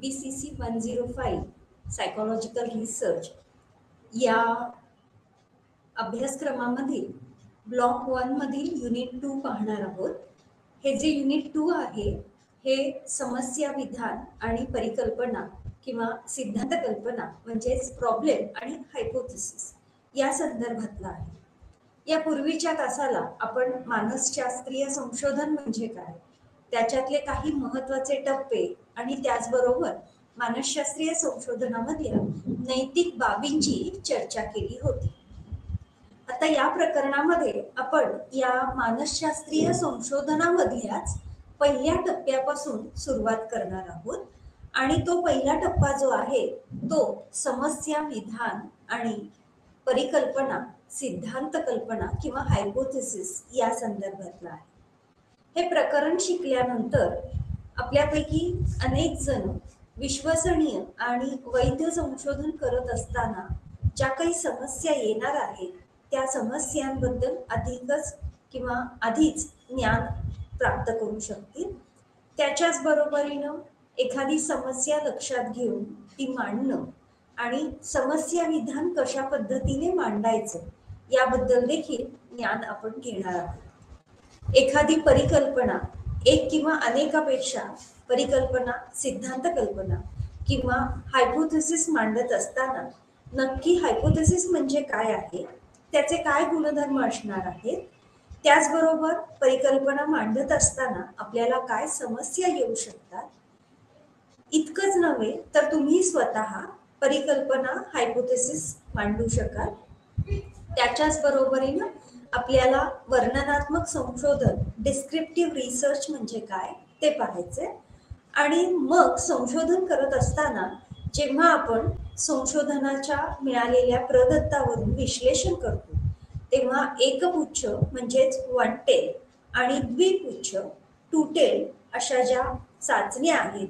PPCC 105 psychological research या अभ्यासक्रमामधील block 1 मधील unit 2 पाहणार आहोत. हे जे युनिट 2 आहे हे समस्या विधान आणि परिकल्पना किंवा सिद्धांत कल्पना म्हणजेच प्रॉब्लेम आणि हायपोथेसिस या संदर्भातला आहे. या पूर्वीच्या तासाला आपण मानसशास्त्रीय संशोधन म्हणजे काय, त्याच्यातले काही महत्त्वाचे टप्पे आणि त्याचबरोबर मानसशास्त्रीय संशोधनामधल्या नैतिक बाबींची चर्चा केली होती. आता या प्रकरणामध्ये आपण या मानसशास्त्रीय संशोधनामधल्याच पहिल्या टप्प्यापासून सुरुवात करणार आहोत आणि तो पहिला टप्पा जो आहे तो समस्या विधान आणि परिकल्पना सिद्धांत कल्पना किंवा हायपोथेसिस या संदर्भातला आहे. हे प्रकरण शिकल्यानंतर आपल्यापैकी अनेक जण विश्वसनीय आणि वैध संशोधन करत असताना ज्या काही समस्या येणार आहेत त्या समस्यांबद्दल अधिकच किंवा आधीच ज्ञान प्राप्त करू शकतील. त्याच्याच बरोबरीनं एखादी समस्या लक्षात घेऊन ती मांडणं आणि समस्या विधान कशा पद्धतीने मांडायचं याबद्दल देखील ज्ञान आपण घेणार आहोत. एखादी परिकल्पना एक किंवा अनेकापेक्षा परिकल्पना सिद्धांत कल्पना किंवा हायपोथेसिस मांडत असताना नक्की हायपोथेसिस म्हणजे काय आहे, त्याचे काय गुणधर्म असणार आहेत, त्याचबरोबर परिकल्पना मांडत असताना आपल्याला काय समस्या येऊ शकतात, इतकंच नव्हे तर तुम्ही स्वतः परिकल्पना हायपोथेसिस मांडू शकाल. त्याच्याच बरोबरीनं आपल्याला वर्णनात्मक संशोधन डिस्क्रिप्टिव्ह रिसर्च म्हणजे काय ते पाहायचे. आणि मग संशोधन करत असताना जेव्हा आपण संशोधनाच्या मिळालेल्या प्रदत्तावरून विश्लेषण करतो तेव्हा एकपुच्छ म्हणजेच वन टेल आणि द्विपुच्छ टू टेल अशा ज्या चाचण्या आहेत,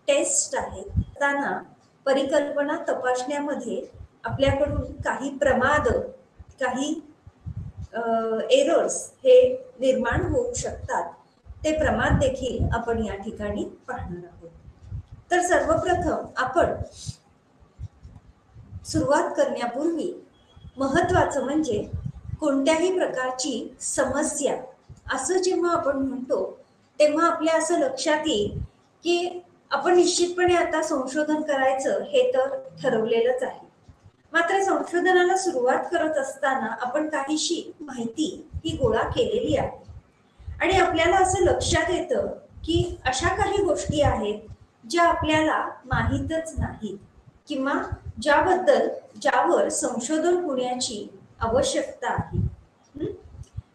टेस्ट आहेत, त्यांना परिकल्पना तपासण्यामध्ये आपल्याकडून काही प्रमाद काही एरर्स हे निर्माण होऊ शकतात. ते प्रमाद देखील आपण या ठिकाणी पाहणार आहोत. तर सर्वप्रथम आपण सुरुवात करण्यापूर्वी महत्वाचं म्हणजे कोणत्याही प्रकारची समस्या असं जेव्हा आपण म्हणतो तेव्हा आपल्या असं लक्षात येईल की आपण निश्चितपणे आता संशोधन करायचं हे तर ठरवलेलंच आहे. मात्र संशोधनाला सुरुवात करत असताना आपण काहीशी माहिती ही गोळा केलेली आहे आणि आपल्याला असं लक्षात येतं की अशा काही गोष्टी आहेत ज्या आपल्याला माहीतच नाहीत किंवा ज्यावर संशोधन होण्याची आवश्यकता आहे.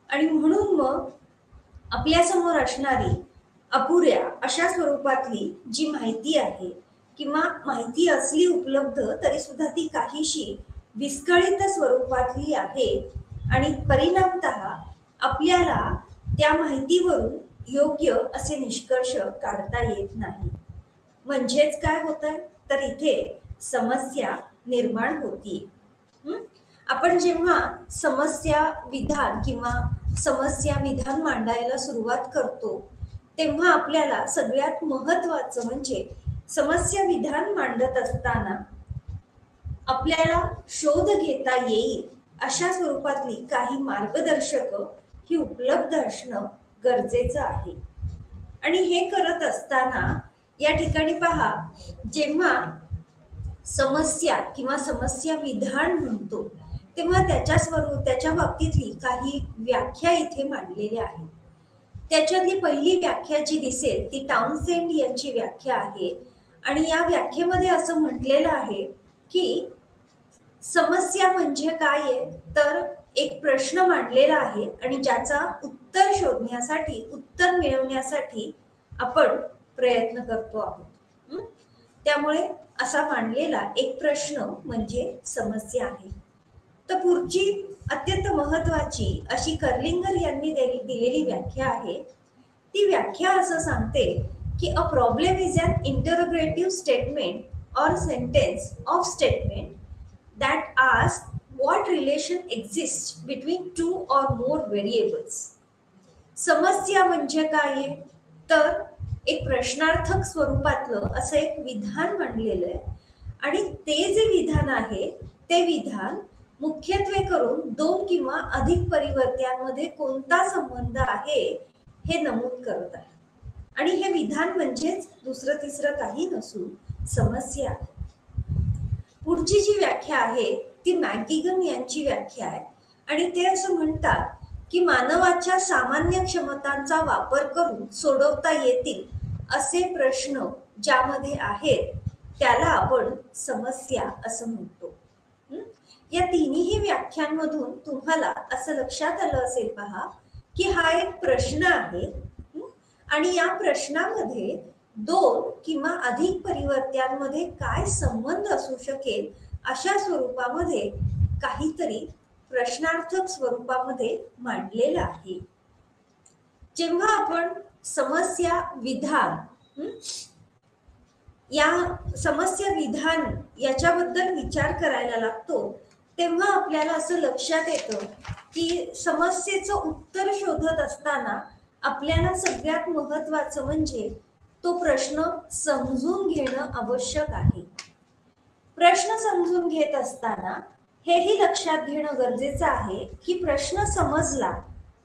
आणि म्हणून मग आपल्यासमोर असणारी अपुऱ्या अशा स्वरूपातली जी माहिती आहे किंवा माहिती असली उपलब्ध तरी सुद्धा ती काहीशी विस्कळीत स्वरूपातली आहे आणि परिणामतः आपल्याला त्या माहितीवरून योग्य असे निष्कर्ष काढता येत नाही. म्हणजेच काय होतंय तर इथे समस्या निर्माण होती. आपण जेव्हा समस्या विधान किंवा समस्या विधान मांडायला सुरुवात करतो तेव्हा आपल्याला सगळ्यात महत्वाचं म्हणजे समस्या विधान मांडत असताना आपल्याला शोध घेता येईल अशा स्वरूपातली काही मार्गदर्शक ही उपलब्ध असणं गरजेचं आहे. आणि हे करत असताना या ठिकाणी पहा, जेव्हा समस्या किंवा समस्या विधान म्हणतो तेव्हा त्याच्या बाबतीतली काही व्याख्या इथे मांडलेल्या आहेत. त्याच्यातली पहिली व्याख्या जी दिसेल ती टाउनसेंड यांची व्याख्या आहे आणि या व्याख्येमध्ये असं म्हटलेलं आहे की समस्या म्हणजे काय आहे तर एक प्रश्न मांडलेला आहे आणि ज्याचा उत्तर शोधण्यासाठी उत्तर मिळवण्यासाठी आपण प्रयत्न करतो आहोत. त्यामुळे असा मांडलेला एक प्रश्न म्हणजे समस्या आहे. तर पुढची अत्यंत महत्वाची अशी कर्लिंगर यांनी दिलेली व्याख्या आहे. ती व्याख्या असं सांगते की a problem is an interrogative statement or sentence of statement that ask what relation exist between two or more variables. समस्या म्हणजे काय तर एक प्रश्नार्थक स्वरूपातलं असं एक विधान मांडलेलं आहे आणि ते जे विधान आहे ते विधान मुख्यत्वे करून दोन किंवा अधिक परिवर्त्यांमध्ये कोणता संबंध आहे हे नमूद करत आहे. आणि हे विधान म्हणजेच दुसरं तिसरं काही नसून समस्या. पुढची जी व्याख्या आहे ती मॅकगिगन यांची व्याख्या आहे आणि ते असं म्हणतात की मानवाच्या सामान्य क्षमतांचा वापर करून सोडवता येतील असे प्रश्न ज्यामध्ये आहेत त्याला आपण समस्या असं म्हणतो. या तिन्ही व्याख्यांमधून तुम्हाला असं लक्षात आलं असेल पहा की हा एक प्रश्न आहे आणि या प्रश्नामध्ये दोन किंवा अधिक परिवर्त्यांमध्ये काय संबंध असू शकेल अशा स्वरूपामध्ये काहीतरी प्रश्नार्थक स्वरूपामध्ये मांडलेलं आहे. जेव्हा आपण समस्या विधान या समस्या विधान याच्याबद्दल विचार करायला लागतो तेव्हा आपल्याला असं लक्षात येतं की समस्येचं उत्तर शोधत असताना आपल्याला सगळ्यात महत्वाचं म्हणजे तो प्रश्न समजून घेणं आवश्यक आहे. प्रश्न समजून घेत असताना हेही लक्षात घेणं गरजेचं आहे की प्रश्न समजला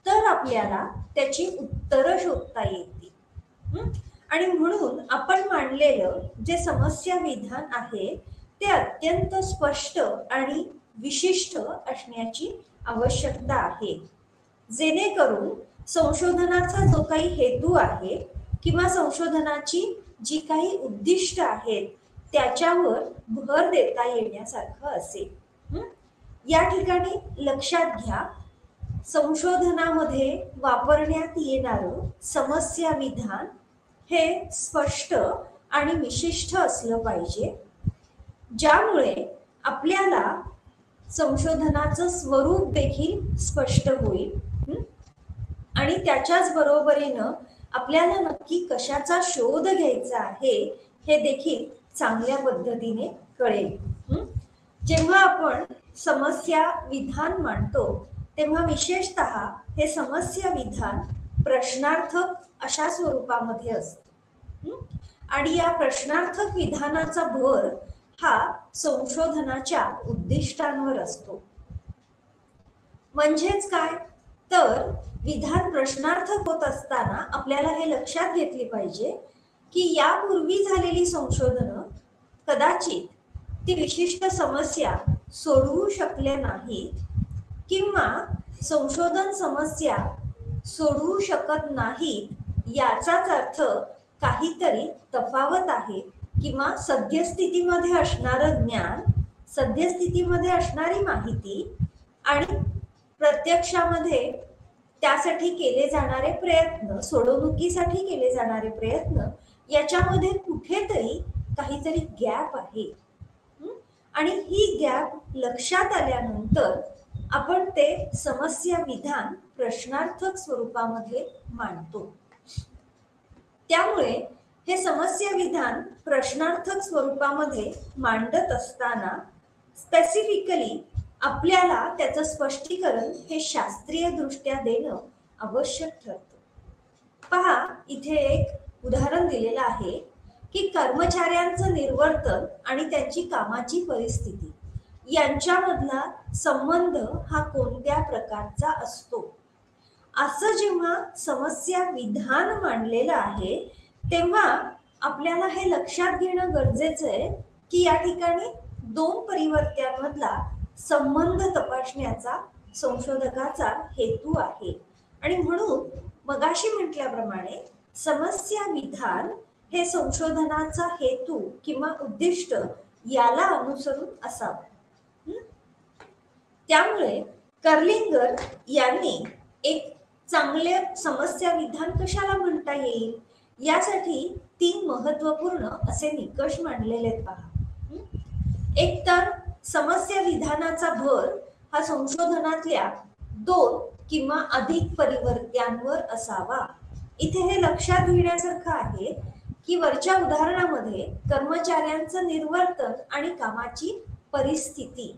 तर आपल्याला त्याची उत्तरं शोधता येतील. आणि म्हणून आपण मांडलेलं जे समस्या विधान आहे ते अत्यंत स्पष्ट आणि विशिष्ट असण्याची आवश्यकता आहे, जेणेकरून संशोधनाचा जो काही हेतू आहे किंवा संशोधनाची जी काही उद्दिष्ट आहेत त्याच्यावर भर देता येण्यासारखं असेल. या ठिकाणी लक्षात घ्या, संशोधनामध्ये वापरण्यात येणारं समस्या विधान हे स्पष्ट आणि विशिष्ट असलं पाहिजे, ज्यामुळे आपल्याला संशोधनाचं स्वरूप देखील स्पष्ट होईल आणि त्याच्याच बरोबरीनं आपल्याला नक्की कशाचा शोध घ्यायचा आहे हे देखील चांगल्या पद्धतीने कळेल. जेव्हा आपण समस्या विधान मांडतो तेव्हा विशेषतः हे समस्या विधान प्रश्नार्थक अशा स्वरूपामध्ये असते आणि या प्रश्नार्थक विधानाचा भर हा संशोधनाच्या उद्दिष्टांवर असतो. म्हणजेच काय तर विधान प्रश्नार्थक होत असताना आपल्याला हे लक्षात घेतली पाहिजे की यापूर्वी झालेली संशोधनं कदाचित ती विशिष्ट समस्या सोडवू शकल्या नाहीत किंवा संशोधन समस्या सोडवू शकत नाहीत याचाच अर्थ काहीतरी तफावत आहे किंवा सद्यस्थितीमध्ये असणारं ज्ञान, सद्यस्थितीमध्ये असणारी माहिती आणि प्रत्यक्षामध्ये त्यासाठी केले जाणारे प्रयत्न, सोडवणुकीसाठी केले जाणारे प्रयत्न याच्यामध्ये कुठेतरी काहीतरी गॅप आहे आणि ही गॅप लक्षात आल्यानंतर आपण ते समस्या विधान प्रश्नार्थक स्वरूपामध्ये मांडतो. त्यामुळे हे समस्या विधान प्रश्नार्थक स्वरूपामध्ये मांडत असताना स्पेसिफिकली आपल्याला त्याचं स्पष्टीकरण हे शास्त्रीय दृष्ट्या देणं आवश्यक ठरतं. पहा, इथे एक उदाहरण दिलेलं आहे की कर्मचाऱ्यांचं निर्वर्तन आणि त्यांची कामाची परिस्थिती यांच्यामधला संबंध हा कोणत्या प्रकारचा असतो. असं जेव्हा समस्या विधान मांडलेलं आहे तेव्हा आपल्याला हे लक्षात घेणं गरजेचं आहे की या ठिकाणी दोन परिवर्त्यांमधला संबंध तपासण्याचा संशोधकाचा हेतू आहे आणि म्हणून मगाशी म्हटल्याप्रमाणे समस्या विधान हे संशोधनाचा हेतू किंवा उद्दिष्ट याला अनुसरून असावं. त्यामुळे कर्लिंगर यांनी एक चांगले समस्या विधान कशाला म्हणता येईल यासाठी 3 महत्वपूर्ण असे निकष मांडलेले आहेत पहा. एक तर समस्या विधानाचा भर हा संशोधनातल्या 2 किंवा अधिक परिवर्त्यांवर असावा. इथे हे लक्षात घेण्यासारखं आहे की वरच्या उदाहरणामध्ये कर्मचाऱ्यांचं निर्वर्तन आणि कामाची परिस्थिती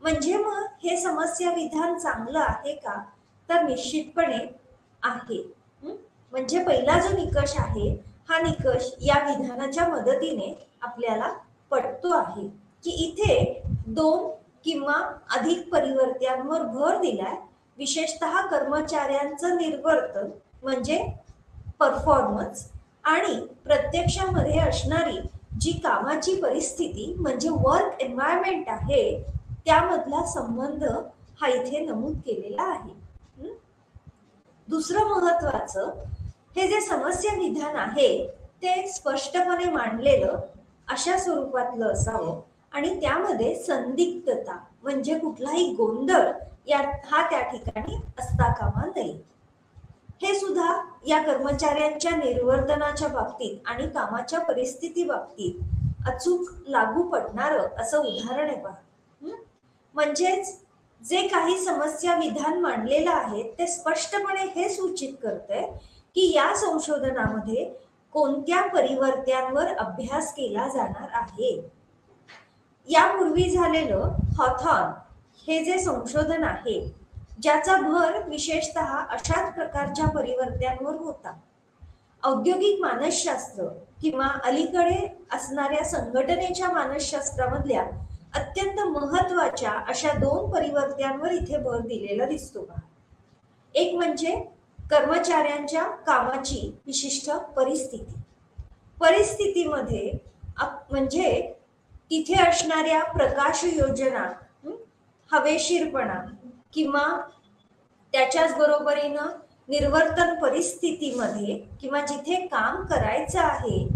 म्हणजे मग हे समस्या विधान चांगलं आहे का तर निश्चितपणे आहे. म्हणजे पहिला जो निकष आहे हा निकष या विधानाच्या मदतीने आपल्याला पटतो आहे की इथे 2 किंवा अधिक परिवर्त्यांवर भर दिलाय, विशेषतः कर्मचाऱ्यांचं निर्वर्तन म्हणजे परफॉर्मन्स आणि प्रत्यक्षामध्ये असणारी जी कामाची परिस्थिती म्हणजे वर्क एन्व्हायरमेंट आहे त्यामधला संबंध हा इथे नमूद केलेला आहे. दुसरं महत्वाचं, हे जे समस्या विधान आहे ते स्पष्टपणे मांडलेलं अशा स्वरूपातलं असावं आणि त्यामध्ये संदिग्धता म्हणजे कुठलाही गोंधळ हा त्या ठिकाणी असता कामा नये. हे सुद्धा या कर्मचाऱ्यांच्या निर्वर्तनाच्या बाबतीत आणि कामाच्या परिस्थिती बाबतीत अचूक लागू पडणारं असं उदाहरण आहे पहा. म्हणजेच जे काही समस्या विधान मांडलेलं आहे ते स्पष्टपणे हे सूचित करतंय की या संशोधनामध्ये कोणत्या परिवर्त्यांवर अभ्यास केला जाणार आहे. यापूर्वी झालेलं हॉथॉर्न हे जे संशोधन आहे ज्याचा भर विशेषतः अशाच प्रकारच्या परिवर्त्यांवर होता. औद्योगिक मानसशास्त्र किंवा अलीकडे असणाऱ्या संघटनेच्या मानसशास्त्रामधल्या अत्यंत महत्वाच्या अशा 2 परिवर्त्यांवर इथे भर दिलेला दिसतो का. एक म्हणजे कर्मचाऱ्यांच्या कामाची विशिष्ट परिस्थितीमध्ये म्हणजे तिथे असणाऱ्या प्रकाश योजना, हवेशीरपणा किंवा त्याच्याच बरोबरीनं निर्वर्तन परिस्थितीमध्ये किंवा जिथे काम करायचं आहे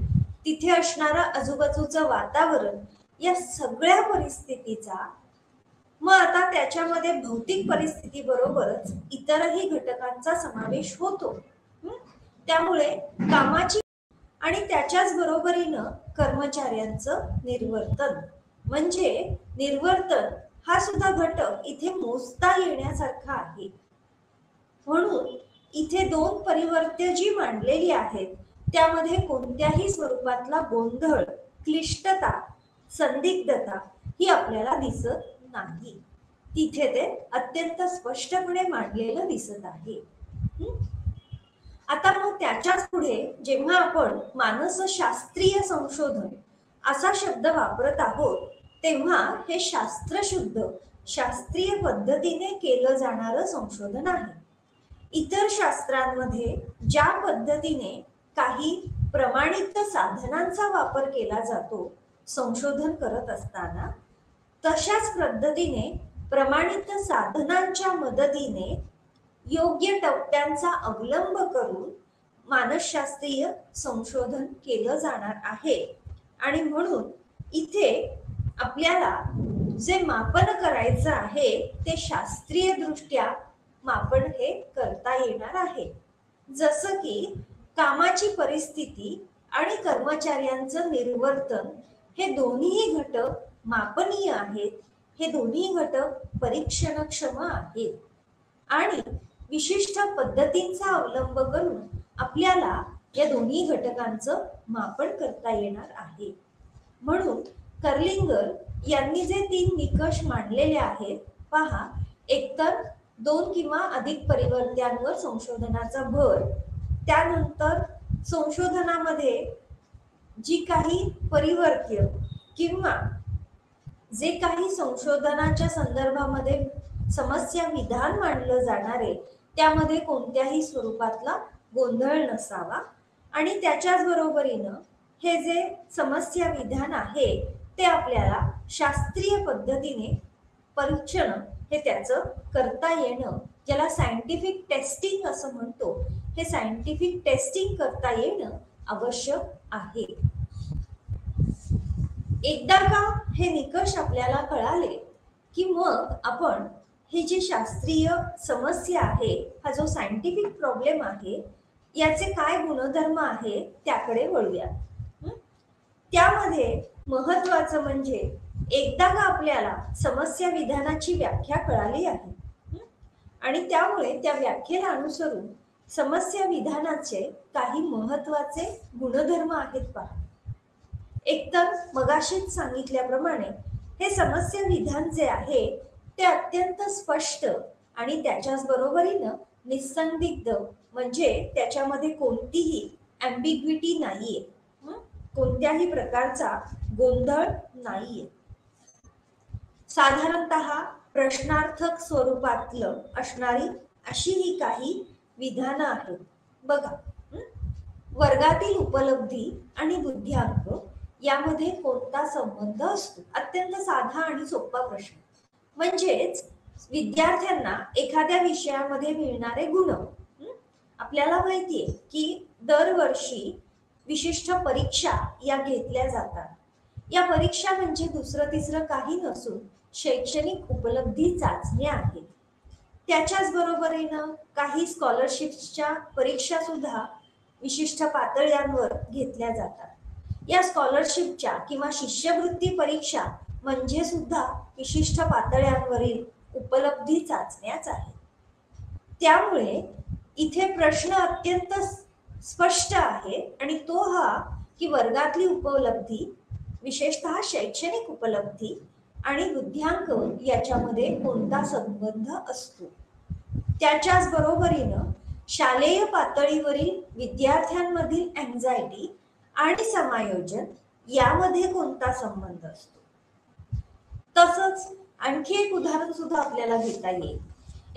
तिथे असणारं आजूबाजूचं वातावरण या सगळ्या परिस्थितीचा मग आता त्याच्यामध्ये भौतिक परिस्थिती बरोबरच इतरही घटकांचा समावेश होतो. त्यामुळे कामाची आणि त्याच्याच बरोबरीनं कर्मचाऱ्यांचं निर्वर्तन म्हणजे निर्वर्तन हा सुद्धा घटक इथे मोजता येण्यासारखा आहे. म्हणून इथे 2 परिवर्त्य जी मांडलेली आहेत त्यामध्ये कोणत्याही स्वरूपातला गोंधळ, क्लिष्टता, संदिग्धता ही आपल्याला दिसत नाही. तिथे ते अत्यंत स्पष्टपणे मांडलेलं दिसत आहे. आता मग त्याच्याच पुढे जेव्हा आपण मानसशास्त्रीय संशोधन असा शब्द वापरत आहोत तेव्हा हे शास्त्रशुद्ध शास्त्रीय पद्धतीने केलं जाणारं संशोधन आहे. इतर शास्त्रांमध्ये ज्या पद्धतीने काही प्रमाणित साधनांचा वापर केला जातो संशोधन करत असताना, तशाच पद्धतीने प्रमाणित साधनांच्या मदतीने योग्य टप्प्यांचा अवलंब करून मानसशास्त्रीय संशोधन केलं जाणार आहे. आणि म्हणून इथे आपल्याला जे मापन करायचं आहे ते शास्त्रीय दृष्ट्या मापन हे करता येणार आहे. जसं की कामाची परिस्थिती आणि कर्मचाऱ्यांचं निर्वर्तन हे दोन्ही घटक मापनीय आहेत, हे दोन्ही घटक परीक्षणक्षम आहेत आणि विशिष्ट पद्धतींचा अवलंब करून आपल्याला या दोन्ही घटकांचं मापन करता येणार आहे. म्हणून कर्लिंगर यांनी जे 3 निकष मांडलेले आहेत पहा, एकतर 2 किंवा अधिक परिवर्त्यांवर संशोधनाचा भर, त्यानंतर संशोधनामध्ये जी काही परिवर्त्य किंवा जे काही संशोधनाच्या संदर्भामध्ये समस्या विधान मांडलं जाणार आहे त्यामध्ये कोणत्याही स्वरूपातला गोंधळ नसावा आणि त्याच्याच बरोबरीनं हे जे समस्या विधान आहे ते आपल्याला शास्त्रीय पद्धतीने परीक्षण हे त्याचं करता येणं, ज्याला सायंटिफिक टेस्टिंग असं म्हणतो, हे सायंटिफिक टेस्टिंग करता येणं आवश्यक आहे. एकदा का हे निकष आपल्याला कळाले की मग आपण ही जी शास्त्रीय समस्या आहे, हा जो सायंटिफिक प्रॉब्लेम आहे, याचे काय गुणधर्म आहे त्याकडे वळूया. त्यामध्ये महत्वाचं म्हणजे एकदा का आपल्याला समस्या विधानाची व्याख्या कळाली आहे आणि त्यामुळे त्या व्याख्येला अनुसरून समस्या विधानाचे काही महत्वाचे गुणधर्म आहेत पहा. एकतर मगाशीच सांगितल्याप्रमाणे हे समस्या विधान जे आहे ते अत्यंत स्पष्ट आणि त्याच्याच बरोबरीनं निसंदिग्ध म्हणजे त्याच्यामध्ये कोणतीही ॲम्बिग्विटी नाहीये, कोणत्याही प्रकारचा गोंधळ नाहीये. साधारणतः प्रश्नार्थक स्वरूपातलं असणारी अशी ही काही विधानं आहेत. बघा, वर्गातील उपलब्धी आणि बुद्ध्यांक यामध्ये कोणता संबंध असतो? अत्यंत साधा आणि सोपा प्रश्न. म्हणजेच विद्यार्थ्यांना एखाद्या विषयामध्ये मिळणारे गुण. आपल्याला माहितीये की दरवर्षी विशिष्ट परीक्षा या घेतल्या जातात. या परीक्षा म्हणजे दुसरं तिसरं काही नसून शैक्षणिक उपलब्धी चाचण्या आहेत. त्याच्याच बरोबरीनं काही स्कॉलरशिपच्या परीक्षा सुद्धा विशिष्ट पातळ्यांवर घेतल्या जातात. या स्कॉलरशिपच्या किंवा शिष्यवृत्ती परीक्षा म्हणजे सुद्धा विशिष्ट पातळ्यांवरील उपलब्धी चाचण्याच आहेत. त्यामुळे इथे प्रश्न अत्यंत स्पष्ट आहे आणि तो हा की वर्गातली उपलब्धी, विशेषतः शैक्षणिक उपलब्धी आणि बुद्ध्यांक याच्यामध्ये कोणता संबंध असतो. त्याच्याच बरोबरीनं शालेय पातळीवरील विद्यार्थ्यांमधील अँझायटी आणि समायोजन यामध्ये कोणता संबंध असतो. तसंच आणखी एक उदाहरण सुद्धा आपल्याला घेता येईल.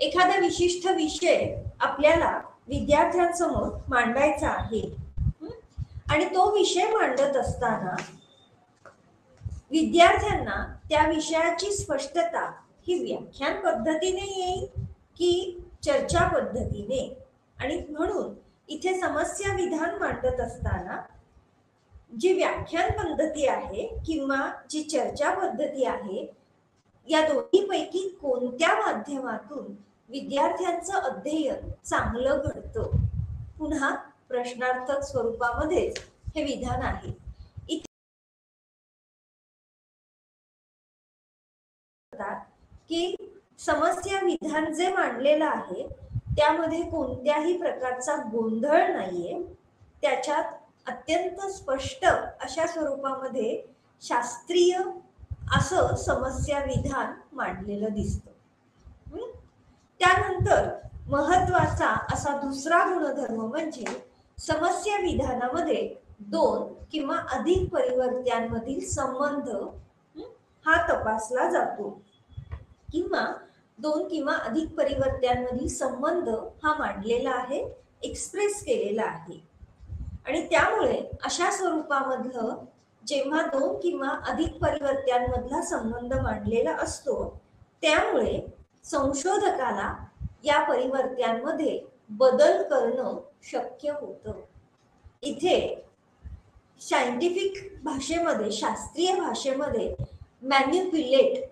एखादा विशिष्ट विषय आपल्याला विद्यार्थ्यांसमोर मांडायचा आहे आणि तो विषय मांडत असताना विद्यार्थ्यांना त्या विषयाची स्पष्टता ही व्याख्यान पद्धतीने येईल की चर्चा पद्धतीने. आणि म्हणून इथे समस्या विधान मांडत असताना जी व्याख्यान पद्धती आहे किंवा जी चर्चा पद्धती आहे, या दोन्हीपैकी कोणत्या माध्यमातून विद्यार्थ्यांचं अध्ययन चांगलं घडतं. पुन्हा प्रश्नार्थक स्वरूपामध्येच हे विधान आहे. की समस्या विधान जे मांडलेलं आहे त्यामध्ये कोणत्याही प्रकारचा गोंधळ नाहीये. त्याच्यात अत्यंत स्पष्ट अशा स्वरूपामध्ये शास्त्रीय असं समस्या विधान मांडलेलं दिसतं. त्यानंतर महत्वाचा असा दुसरा गुणधर्म म्हणजे समस्या विधानामध्ये दोन किंवा अधिक परिवर्त्यांमधील संबंध हा तपासला जातो किंवा दोन किंवा अधिक परिवर्त्यांमधील संबंध हा मांडलेला आहे, एक्सप्रेस केलेला आहे. आणि त्यामुळे अशा स्वरूपामधलं जेव्हा दोन किंवा अधिक परिवर्त्यांमधला संबंध मांडलेला असतो त्यामुळे संशोधकाला या परिवर्त्यांमध्ये बदल करणं शक्य होतं. इथे सायंटिफिक भाषेमध्ये, शास्त्रीय भाषेमध्ये मॅन्युप्युलेट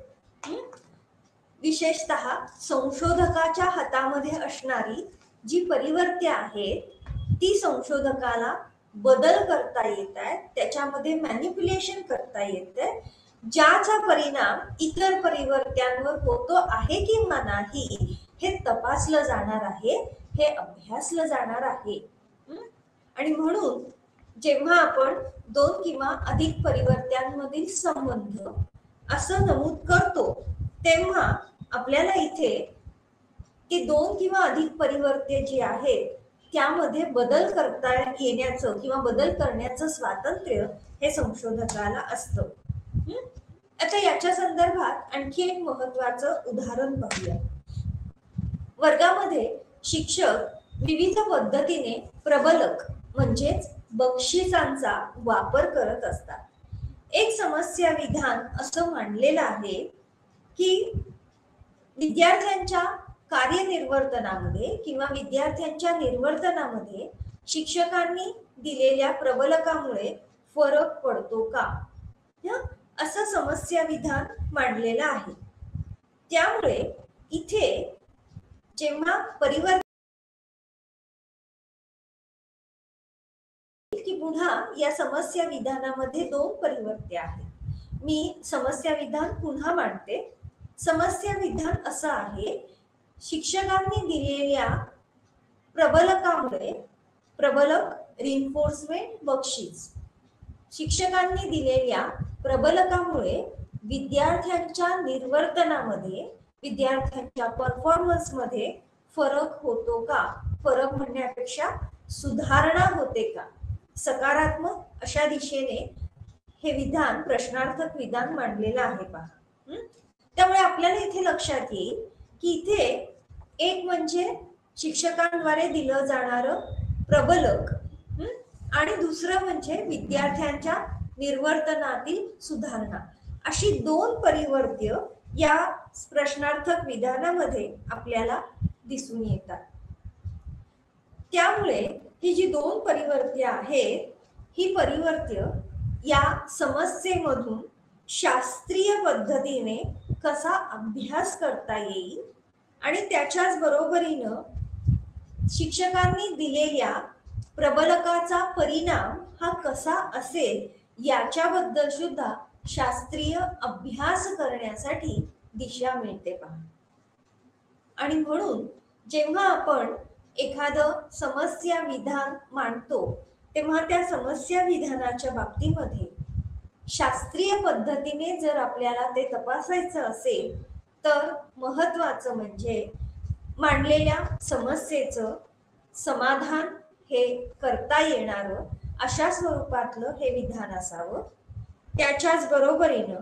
विशेषतः संशोधकाच्या हातामध्ये असणारी जी परिवर्त्य आहेत ती संशोधकाला बदल करता येत आहेत, त्याच्यामध्ये मॅन्युप्युलेशन करता येते, ज्याचा परिणाम इतर परिवर्त्यांवर होतो आहे किंवा नाही हे तपासलं जाणार आहे, हे अभ्यासलं जाणार आहे. आणि म्हणून जेव्हा आपण दोन किंवा अधिक परिवर्त्यांमधील संबंध असं नमूद करतो तेव्हा आपल्याला इथे की दोन किंवा अधिक परिवर्त्य जी आहेत त्यामध्ये बदल करता येण्याचं किंवा बदल करण्याचं स्वातंत्र्य हे संशोधकाला असतं. आता याच्या संदर्भात आणखी एक महत्वाचं उदाहरण पाहूया. वर्गामध्ये शिक्षक विविध पद्धतीने प्रबलक म्हणजेच बक्षिसांचा वापर करत असतात. एक समस्या विधान असं मांडलेलं आहे की विद्यार्थ्यांच्या कार्यनिर्वर्तनामध्ये किंवा विद्यार्थ्यांच्या निर्वर्तनामध्ये शिक्षकांनी दिलेल्या प्रबलकामुळे फरक पडतो का, असं समस्या विधान मांडलेलं आहे. त्यामुळे इथे जेव्हा परिवर्तन की पुन्हा या समस्या विधानामध्ये दोन परिवर्त्य आहेत. मी समस्या विधान पुन्हा मांडते. समस्या विधान असं आहे, शिक्षकांनी दिलेल्या प्रबलकामुळे, प्रबलक रिइन्फोर्समेंट बक्षीस, शिक्षकांनी दिलेल्या प्रबलकामुळे विद्यार्थ्यांच्या निर्वर्तनामध्ये, विद्यार्थ्यांच्या परफॉर्मन्स मध्ये फरक होतो का. फरक म्हणण्यापेक्षा सुधारणा होते का, सकारात्मक अशा दिशेने हे विधान, प्रश्नार्थक विधान मांडलेलं आहे पहा. त्यामुळे आपल्याला इथे लक्षात येईल की इथे एक म्हणजे शिक्षकांद्वारे दिलं जाणारं प्रबलक आणि दुसरं म्हणजे विद्यार्थ्यांच्या निर्वर्तनातील सुधारणा, अशी दोन परिवर्त्य या प्रश्नार्थक विधानामध्ये आपल्याला दिसून येतात. त्यामुळे ही जी दोन परिवर्त्य आहेत, ही परिवर्त्य या समस्येमधून शास्त्रीय पद्धतीने कसा अभ्यास करता येईल आणि त्याच्याच बरोबरीनं शिक्षकांनी दिलेल्या प्रबलकाचा परिणाम हा कसा असेल याच्याबद्दल सुद्धा शास्त्रीय अभ्यास करण्यासाठी दिशा मिळते पहा. आणि म्हणून जेव्हा आपण एखादं समस्या विधान मांडतो तेव्हा त्या समस्या विधानाच्या बाबतीमध्ये शास्त्रीय पद्धतीने जर आपल्याला ते तपासायचं असेल तर महत्वाचं म्हणजे मांडलेल्या समस्येचं समाधान हे करता येणारं अशा स्वरूपातलं हे विधान असावं. त्याच्याच बरोबरीनं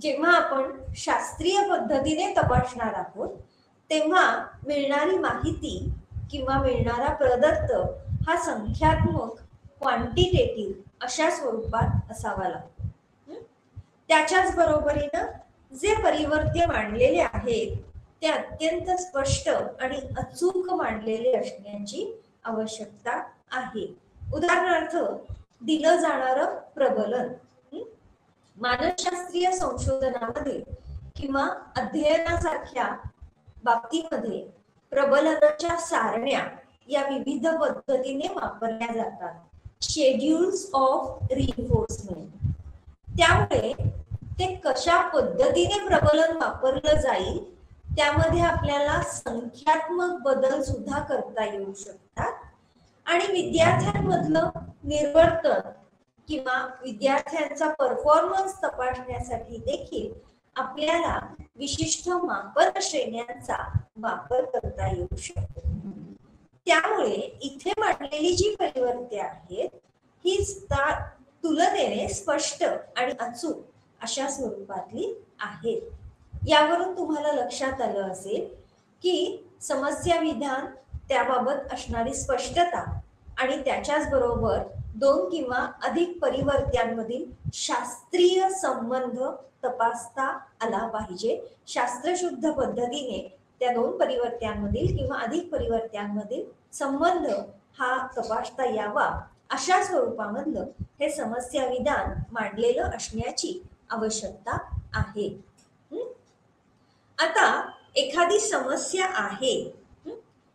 जेव्हा आपण शास्त्रीय पद्धतीने तपासणार आहोत तेव्हा मिळणारी माहिती किंवा मिळणारा प्रदत्त हा संख्यात्मक, क्वांटिटेटिव्ह अशा स्वरूपात असावा लागतो. त्याच्याच बरोबरीनं जे परिवर्त्य मांडलेले आहेत ते अत्यंत स्पष्ट आणि अचूक मांडलेले असण्याची आवश्यकता आहे. उदाहरणार्थ दिलं जाणारं प्रबलन मानसशास्त्रीय संशोधनामध्ये किंवा अध्ययनासारख्या बाबतीमध्ये प्रबलनाच्या सारण्या या विविध पद्धतीने वापरल्या जातात, शेड्यूल्स ऑफ रिइन्फोर्समेंट. त्यामुळे ते कशा पद्धतीने प्रबलन वापरलं जाईल त्यामध्ये आपल्याला संख्यात्मक बदल सुद्धा करता येऊ शकतात आणि विद्यार्थ्यांमधलं निर्वर्तन किंवा विद्यार्थ्यांचा परफॉर्मन्स तपासण्यासाठी देखील आपल्याला विशिष्ट मापन श्रेण्यांचा वापर करता येऊ शकतो. त्यामुळे इथे मांडलेली जी परिवर्त्य आहेत ही तुलनेने स्पष्ट आणि अचूक अशा स्वरूपातली आहेत. यावरून तुम्हाला लक्षात आलं असेल की समस्या विधान, त्याबाबत असणारी स्पष्टता आणि त्याच्याच बरोबर दोन किंवा अधिक परिवर्त्यांमधील शास्त्रीय संबंध तपासता आला पाहिजे. शास्त्रशुद्ध पद्धतीने त्या दोन परिवर्त्यांमधील किंवा अधिक परिवर्त्यांमधील संबंध हा तपासता यावा अशा स्वरूपामधलं हे समस्या विधान मांडलेलं असण्याची आवश्यकता आहे. आता एखादी समस्या आहे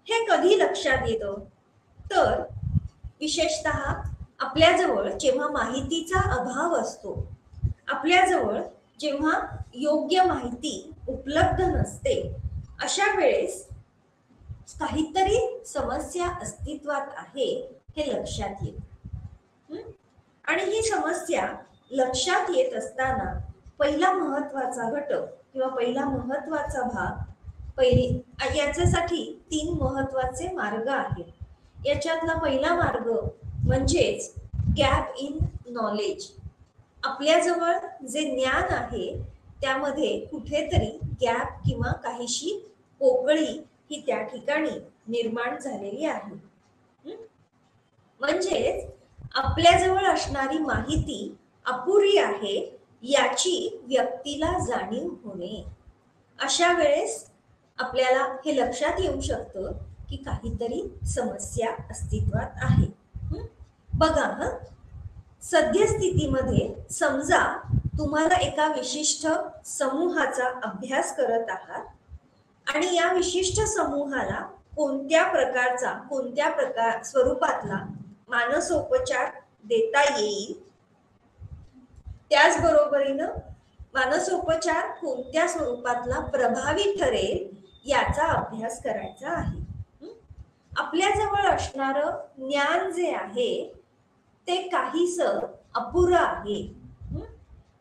हे कधी लक्षात येतं तर विशेषतः आपल्याजवळ जेव्हा माहितीचा अभाव असतो, आपल्याजवळ जेव्हा योग्य माहिती उपलब्ध नसते, अशा वेळेस काहीतरी समस्या अस्तित्वात आहे हे लक्षात येते. आणि ही समस्या लक्षात येत असताना पहिला महत्वाचा घटक किंवा पहिला महत्वाचा भाग याच्यासाठी 3 महत्वाचे मार्ग आहेत. याच्यातला पहिला मार्ग म्हणजेच गॅप इन नॉलेज. आपल्याजवळ जे ज्ञान आहे त्यामध्ये कुठेतरी गॅप किंवा काहीशी पोकळी ही त्या ठिकाणी निर्माण झालेली आहे. म्हणजेच आपल्याजवळ असणारी माहिती अपुरी आहे याची व्यक्तीला जाणीव होणे. अशा वेळेस आपल्याला हे लक्षात येऊ शकतं की काहीतरी समस्या अस्तित्वात आहे. बघा, सद्यस्थितीमध्ये समजा तुम्हाला एका विशिष्ट समूहाचा अभ्यास करत आहात आणि या विशिष्ट समूहाला कोणत्या स्वरूपातला मानसोपचार देता येईल, त्याचबरोबरीनं मानसोपचार कोणत्या स्वरूपातला प्रभावी ठरेल याचा अभ्यास करायचा आहे. आपल्याजवळ असणारं ज्ञान जे आहे ते काहीसं अपुरं आहे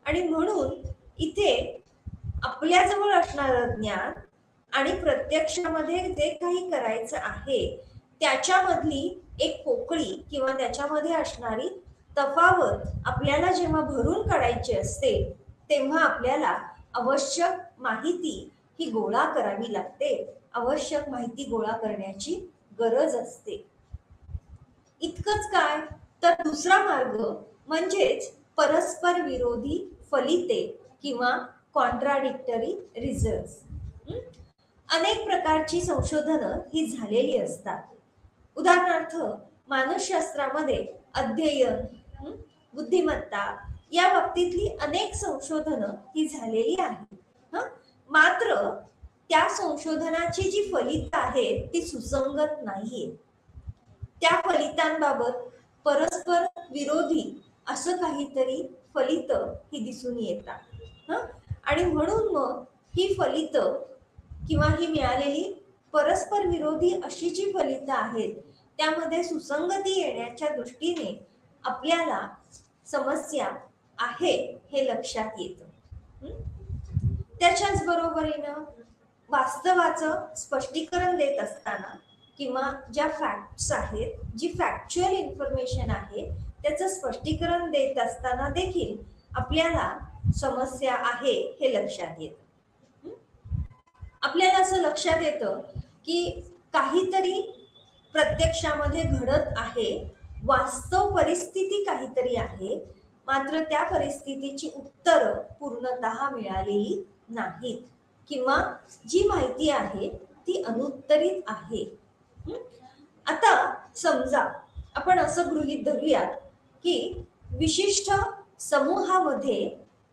आणि म्हणून इथे आपल्याजवळ असणारं ज्ञान आणि प्रत्यक्षामध्ये जे काही करायचं आहे त्याच्यामधली एक पोकळी किंवा त्याच्यामध्ये असणारी तफावत आपल्याला जेव्हा भरून काढायची असते तेव्हा आपल्याला आवश्यक माहिती ही गोळा करावी लागते, आवश्यक माहिती गोळा करण्याची गरज असते. इतकंच काय, तर दुसरा मार्ग म्हणजेच परस्पर विरोधी फलिते किंवा कॉन्ट्राडिक्टरी रिझल्ट. अनेक प्रकारची संशोधनं ही झालेली असतात. उदाहरणार्थ मानसशास्त्रामध्ये अध्ययन, बुद्धिमत्ता या बाबतीतली अनेक संशोधनं ही झालेली आहेत. मात्र त्या संशोधनाची जी फलितं आहेत ती सुसंगत नाहीये. त्या फलितांबाबत परस्पर विरोधी असं काहीतरी फलितं ही दिसून येतात. आणि म्हणून मग ही फलितं किंवा ही मिळालेली परस्पर विरोधी अशी जी फलितं आहेत त्यामध्ये सुसंगती येण्याच्या दृष्टीने आपल्याला समस्या आहे हे लक्षात येतं. त्याच्याच बरोबरीनं वास्तवाचं स्पष्टीकरण देत असताना किंवा ज्या फॅक्ट्स आहेत, जी फॅक्च्युअल इन्फॉर्मेशन आहे त्याचं स्पष्टीकरण देत असताना देखील आपल्याला समस्या आहे हे लक्षात येतं. आपल्याला असं लक्षात येतं की काहीतरी प्रत्यक्षामध्ये घडत आहे, वास्तव परिस्थिती काहीतरी आहे, मात्र त्या परिस्थितीची उत्तरं पूर्णतः मिळालेली नाहीत किंवा जी माहिती आहे ती अनुत्तरित आहे. आता समजा आपण असं गृहीत धरूयात की विशिष्ट समूहामध्ये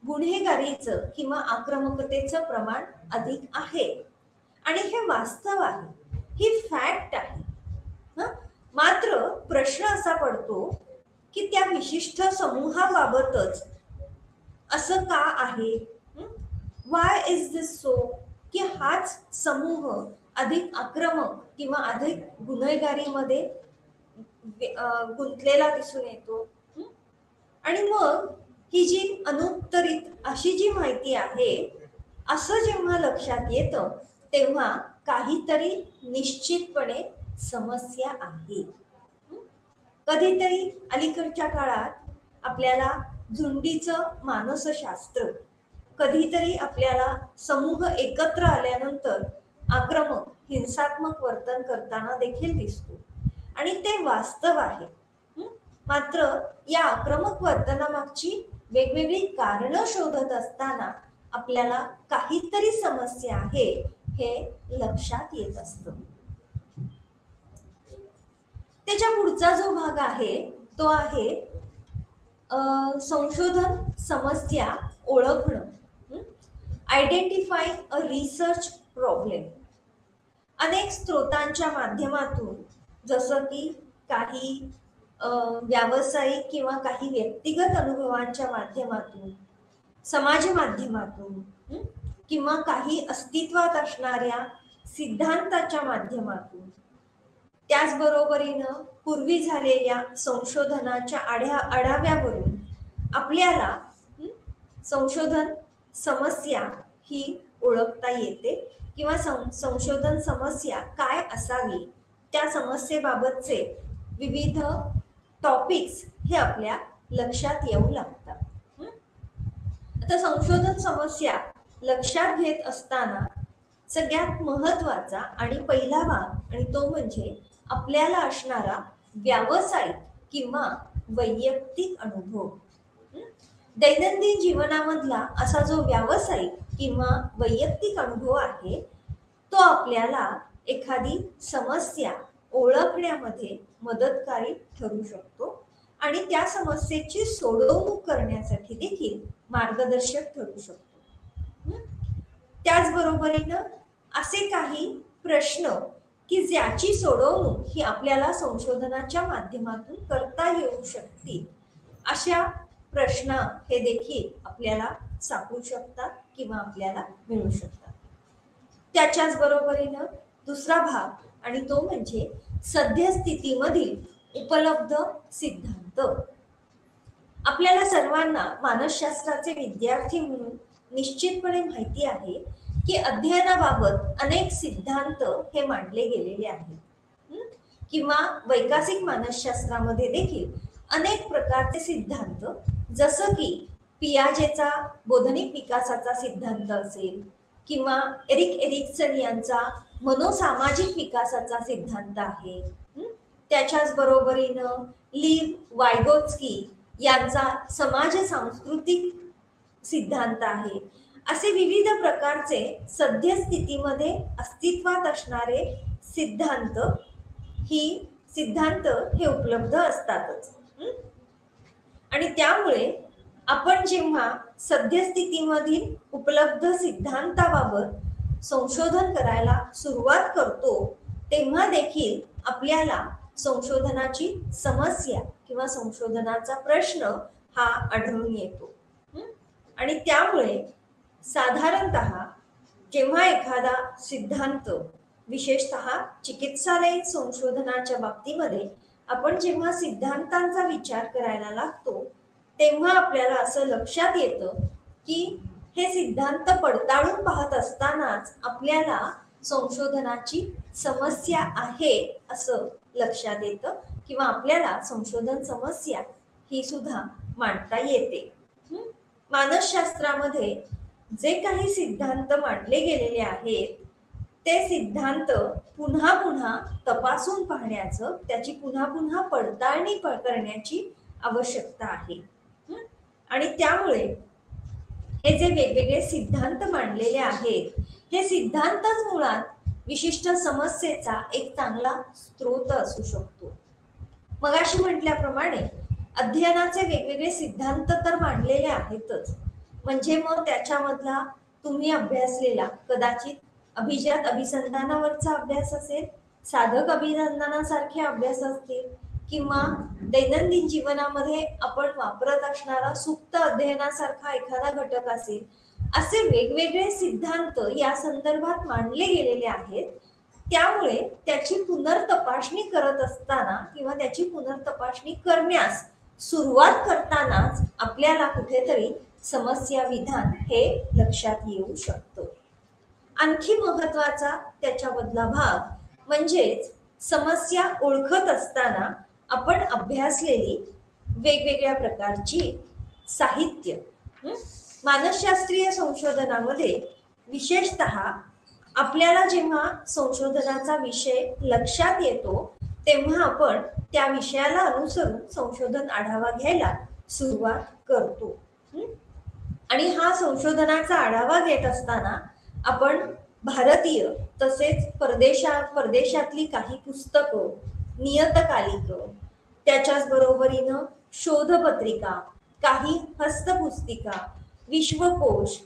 गुन्हेगारीचं किंवा आक्रमकतेचं प्रमाण अधिक आहे आणि हे वास्तव आहे, ही फॅक्ट आहे. मात्र प्रश्न असा पडतो की त्या विशिष्ट समूहाबाबतच असं का आहे? वाय इज दिस सो, की हाच समूह अधिक आक्रमक किंवा अधिक गुन्हेगारीमध्ये गुंतलेला दिसून येतो. आणि मग ही जी अनुत्तरित अशी जी माहिती आहे असं जेव्हा लक्षात येतं तेव्हा काहीतरी निश्चितपणे समस्या आहे. कधीतरी अलीकडच्या काळात आपल्याला झुंडीचं मानसशास्त्र, कधीतरी आपल्याला समूह एकत्र आल्यानंतर आक्रमक हिंसात्मक वर्तन करताना देखील दिसतो आणि ते वास्तव आहे. मात्र या आक्रमक वर्तनामागची वेगवेगळी कारणं शोधत असताना आपल्याला काहीतरी समस्या आहे हे लक्षात येत असतं. त्याच्या पुढचा जो भाग आहे तो आहे संशोधन समस्या ओळखणं, आयडेंटिफाईंग अ रिसर्च प्रॉब्लेम. अनेक स्रोतांच्या माध्यमातून, जसं की काही व्यावसायिक किंवा काही व्यक्तिगत अनुभवांच्या माध्यमातून, समाज माध्यमातून किंवा काही अस्तित्वात असणाऱ्या सिद्धांताच्या माध्यमातून, त्याचबरोबरीनं पूर्वी झालेल्या संशोधनाच्या आढाव्यावरून आपल्याला संशोधन समस्या ही ओळखता येते किंवा संशोधन समस्या काय असावी त्या समस्येबाबतचे विविध टॉपिक्स हे आपल्या लक्षात येऊ लागतात. आता संशोधन समस्या लक्षात घेत असताना सगळ्यात महत्वाचा आणि पहिला भाग आणि तो म्हणजे आपल्याला असणारा व्यावसायिक किंवा वैयक्तिक अनुभव. दैनंदिन जीवनामधला असा जो व्यावसायिक किंवा वैयक्तिक अनुभव आहे तो आपल्याला एखादी समस्या ओळखण्यामध्ये मदतकारी ठरू शकतो आणि त्या समस्येची सोडवणूक करण्यासाठी देखील मार्गदर्शक ठरू शकतो. त्याचबरोबरीनं असे काही प्रश्न की ज्याची सोडवणूक ही आपल्याला संशोधनाच्या माध्यमातून करता येऊ शकते, अशा प्रश्न हे देखील आपल्याला सापडू शकतात किंवा आपल्याला मिळू शकतात. त्याच्याच बरोबरीनं दुसरा भाग आणि तो म्हणजे सद्यस्थितीमधील उपलब्ध सिद्धांत. आपल्याला सर्वांना मानसशास्त्राचे विद्यार्थी म्हणून निश्चितपणे माहिती आहे की अध्ययनाबाबत अनेक सिद्धांत हे मांडले गेलेले आहेत किंवा वैकासिक मानसशास्त्रामध्ये देखील अनेक प्रकारचे सिद्धांत, जसं की पियाजेचा बोधनिक विकासाचा सिद्धांत असेल किंवा एरिक्सन यांचा मनोसामाजिक विकासाचा सिद्धांत आहे, त्याच्याच बरोबरीनं लीव वायगोत्स्की यांचा समाज सांस्कृतिक सिद्धांत आहे. असे विविध प्रकारचे सद्यस्थितीमध्ये अस्तित्वात असणारे सिद्धांत हे उपलब्ध असतातच. आणि त्यामुळे आपण जेव्हा सद्यस्थितीमधील उपलब्ध सिद्धांताबाबत संशोधन करायला सुरुवात करतो, तेव्हा देखील आपल्याला संशोधनाची समस्या किंवा संशोधनाचा प्रश्न हा आढळून येतो. आणि त्यामुळे साधारणतः जेव्हा एखादा सिद्धांत, विशेषतः चिकित्सालयीन संशोधनाच्या बाबतीमध्ये आपण जेव्हा सिद्धांतांचा विचार करायला लागतो, तेव्हा आपल्याला असं लक्षात येतं की हे सिद्धांत पडताळून पाहत असतानाच आपल्याला संशोधनाची समस्या आहे असं लक्षात येतं, किंवा आपल्याला संशोधन समस्या ही सुद्धा मांडता येते. मानसशास्त्रामध्ये जे काही सिद्धांत मांडले गेलेले आहेत, ते सिद्धांत पुन्हा पुन्हा तपासून पाहण्याचं, त्याची पुन्हा पुन्हा पडताळणी करण्याची आवश्यकता आहे. आणि त्यामुळे हे जे वेगवेगळे सिद्धांत मांडलेले आहेत, हे सिद्धांतच मुळात विशिष्ट समस्येचा एक चांगला स्रोत असू शकतो. मगाशी म्हटल्याप्रमाणे अध्ययनाचे वेगवेगळे सिद्धांत तर मांडलेले आहेतच, म्हणजे मग त्याच्यामधला तुम्ही अभ्यासलेला कदाचित अभिजात अभिसंधानावरचा अभ्यास असेल, साधक अभिसंधानासारखे अभ्यास असतील, किंवा दैनंदिन जीवनामध्ये आपण वापरत असणारा सुप्त अध्ययनासारखा एखादा घटक असेल, असे वेगवेगळे सिद्धांत या संदर्भात मांडले गेलेले आहेत. त्यामुळे त्याची पुनर्तपासणी करत असताना किंवा त्याची पुनर्तपासणी करण्यास सुरुवात करतानाच आपल्याला कुठेतरी समस्या विधान हे लक्षात येऊ शकतं. आणखी महत्वाचा त्याच्यामधला भाग म्हणजेच समस्या ओळखत असताना आपण अभ्यासलेली वेगवेगळ्या प्रकारची साहित्य. मानसशास्त्रीय संशोधनामध्ये विशेषतः आपल्याला जेव्हा संशोधनाचा विषय लक्षात येतो, तेव्हा आपण त्या विषयाला अनुसरून संशोधन आढावा घ्यायला सुरुवात करतो. आणि हा संशोधनाचा आढावा घेत असताना आपण भारतीय तसेच परदेशातली काही पुस्तकं, नियतकालिकं, त्याच्याच बरोबरीनं शोधपत्रिका, काही हस्तपुस्तिका, विश्वकोश,